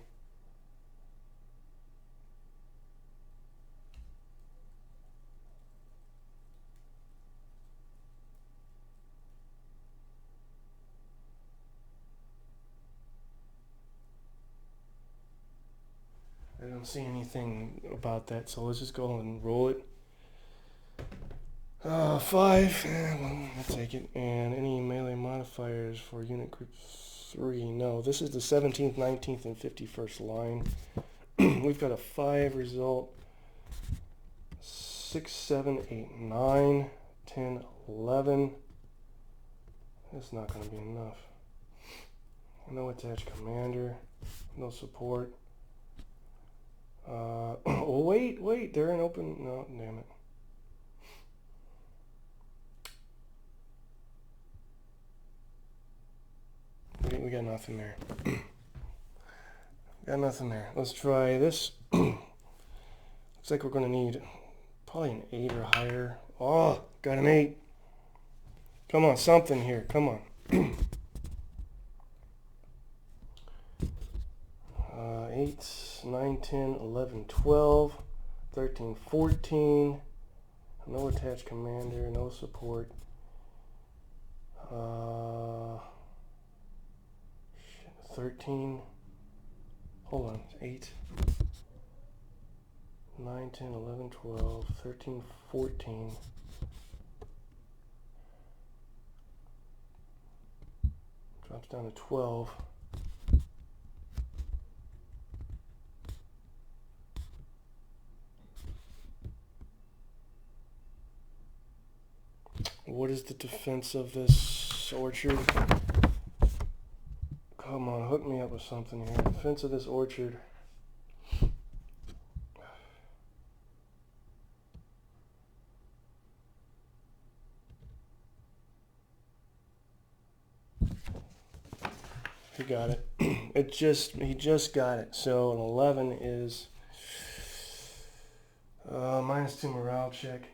I don't see anything about that, so let's just go and roll it. 5, well, I'll take it. And any melee modifiers for unit group 3? No, this is the 17th, 19th, and 51st line. We've got a 5 result. 6, 7, 8, 9, 10, 11. That's not going to be enough. No attached commander. No support. Oh, wait, they're in open. No, damn it. We got nothing there. Got nothing there. Let's try this. Looks like we're going to need probably an 8 or higher. Oh, got an 8. Come on, something here. Come on. 8, 9, 10, 11, 12, 13, 14. No attached commander, no support. 13. Hold on. 8, 9, 10, 11, 12, 13, 14. Drops down to 12. What is the defense of this orchard? Come on, hook me up with something here. Defense of this orchard. He got it. He just got it. So an 11 is -2 morale check.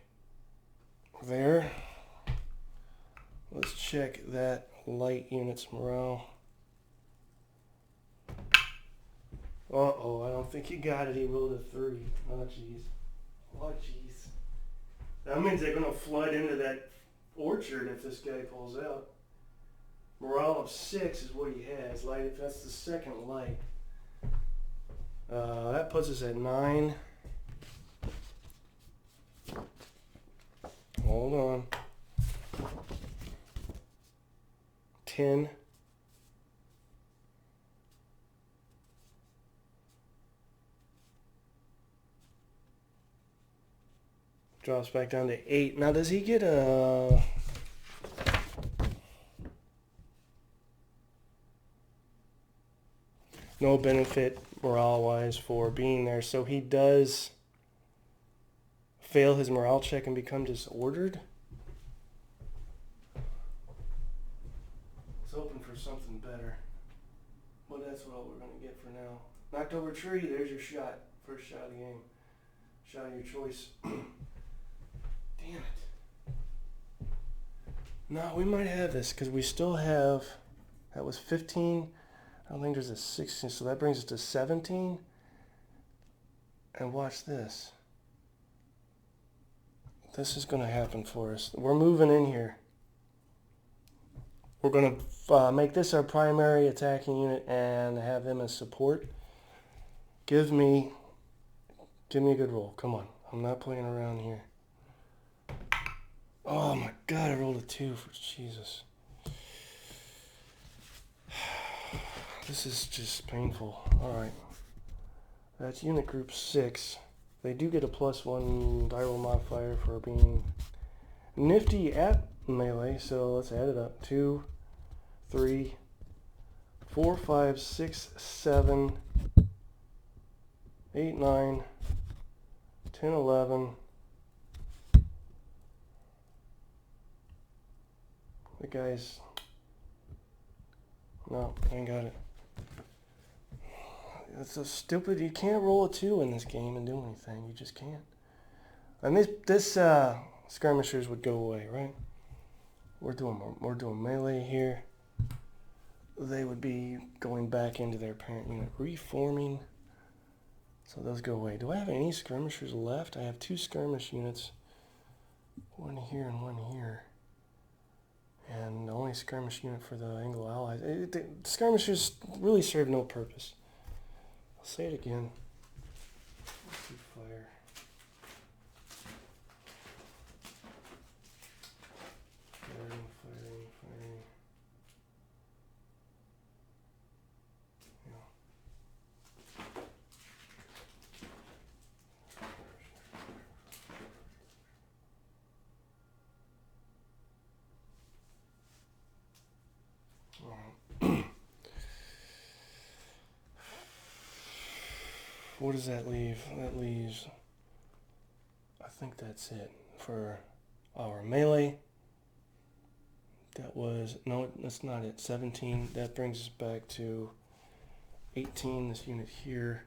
There. Let's check that light unit's morale. Uh-oh, I don't think he got it. He rolled a 3. Oh, jeez. Oh, jeez. That means they're going to flood into that orchard if this guy pulls out. Morale of 6 is what he has. Light, if that's the second light. That puts us at 9. Hold on. 10. Drops back down to 8. Now, does he get a... no benefit morale-wise for being there, so he does fail his morale check and become disordered? I was hoping for something better. Well, that's what we're going to get for now. Knocked over tree, there's your shot. First shot of the game. Shot of your choice. Damn it. No, we might have this because we still have, that was 15. I don't think there's a 16, so that brings us to 17. And watch this. This is going to happen for us. We're moving in here. We're going to make this our primary attacking unit and have them as support. Give me a good roll. Come on. I'm not playing around here. Oh my God, I rolled a 2 for Jesus. This is just painful. Alright. That's unit group 6. They do get a +1 die roll modifier for being nifty at melee, so let's add it up. 2, 3, 4, 5, 6, 7, 8, 9, 10, 11. The guys... no, I ain't got it. It's so stupid. You can't roll a 2 in this game and do anything. You just can't. And this skirmishers would go away, right? We're doing melee here. They would be going back into their parent unit, reforming. So those go away. Do I have any skirmishers left? I have 2 skirmish units. One here and one here. And the only skirmish unit for the Anglo Allies. The skirmishers really serve no purpose. I'll say it again. Let's see fire. Firing. What does that leave? That leaves, I think that's it for our melee. That was, no, that's not it, 17. That brings us back to 18, this unit here.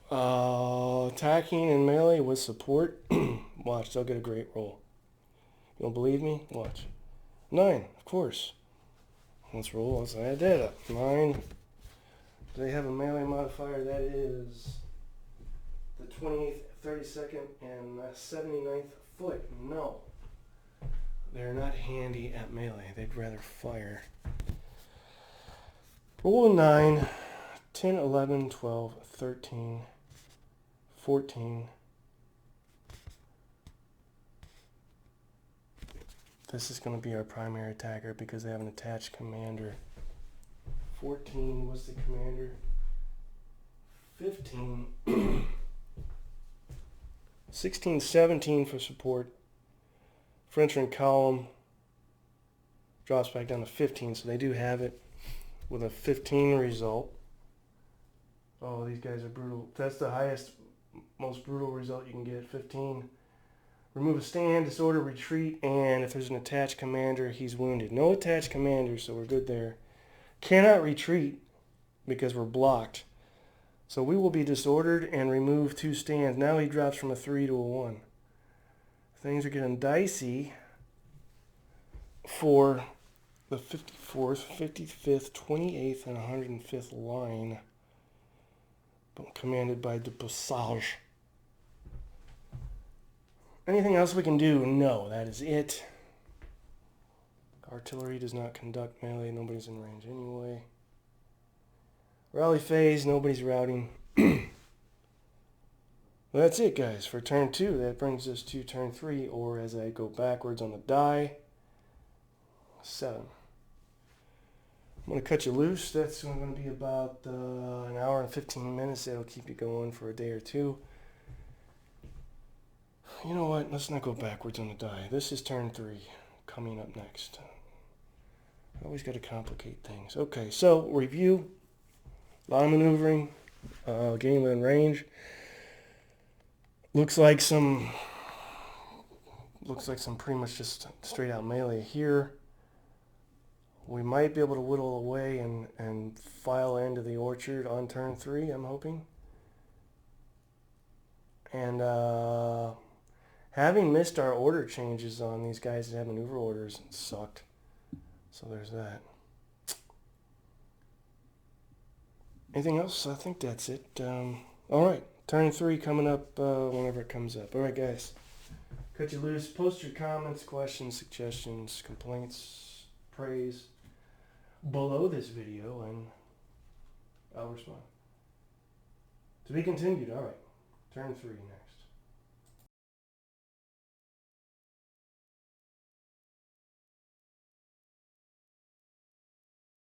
Attacking and melee with support. Watch, they'll get a great roll. You don't believe me? Watch. 9, of course. Let's roll, let's add that up. 9. They have a melee modifier that is the 28th, 32nd, and 79th foot. No. They're not handy at melee. They'd rather fire. Roll a 9, 10, 11, 12, 13, 14. This is going to be our primary attacker because they have an attached commander. 14 was the commander. 15. 16, 17 for support. French in column drops back down to 15, so they do have it with a 15 result. Oh, these guys are brutal. That's the highest, most brutal result you can get, 15. Remove a stand, disorder, retreat, and if there's an attached commander, he's wounded. No attached commander, so we're good there. Cannot retreat because we're blocked. So we will be disordered and remove 2 stands. Now he drops from a 3 to a 1. Things are getting dicey for the 54th, 55th, 28th, and 105th line. Commanded by de Passage. Anything else we can do? No, that is it. Artillery does not conduct melee. Nobody's in range anyway. Rally phase, nobody's routing. Well, that's it, guys, for turn 2. That brings us to turn 3, or as I go backwards on the die, 7. I'm going to cut you loose. That's going to be about an hour and 15 minutes. That'll keep you going for a day or two. You know what? Let's not go backwards on the die. This is turn 3 coming up next. Always got to complicate things. Okay, so review. A lot of maneuvering. Game in range. Looks like some pretty much just straight out melee here. We might be able to whittle away and file into the orchard on turn 3, I'm hoping. And having missed our order changes on these guys that have maneuver orders, it sucked. So there's that. Anything else? I think that's it. All right. Turn 3 coming up whenever it comes up. All right, guys. Cut you loose. Post your comments, questions, suggestions, complaints, praise below this video, and I'll respond. To be continued. All right. Turn 3 next.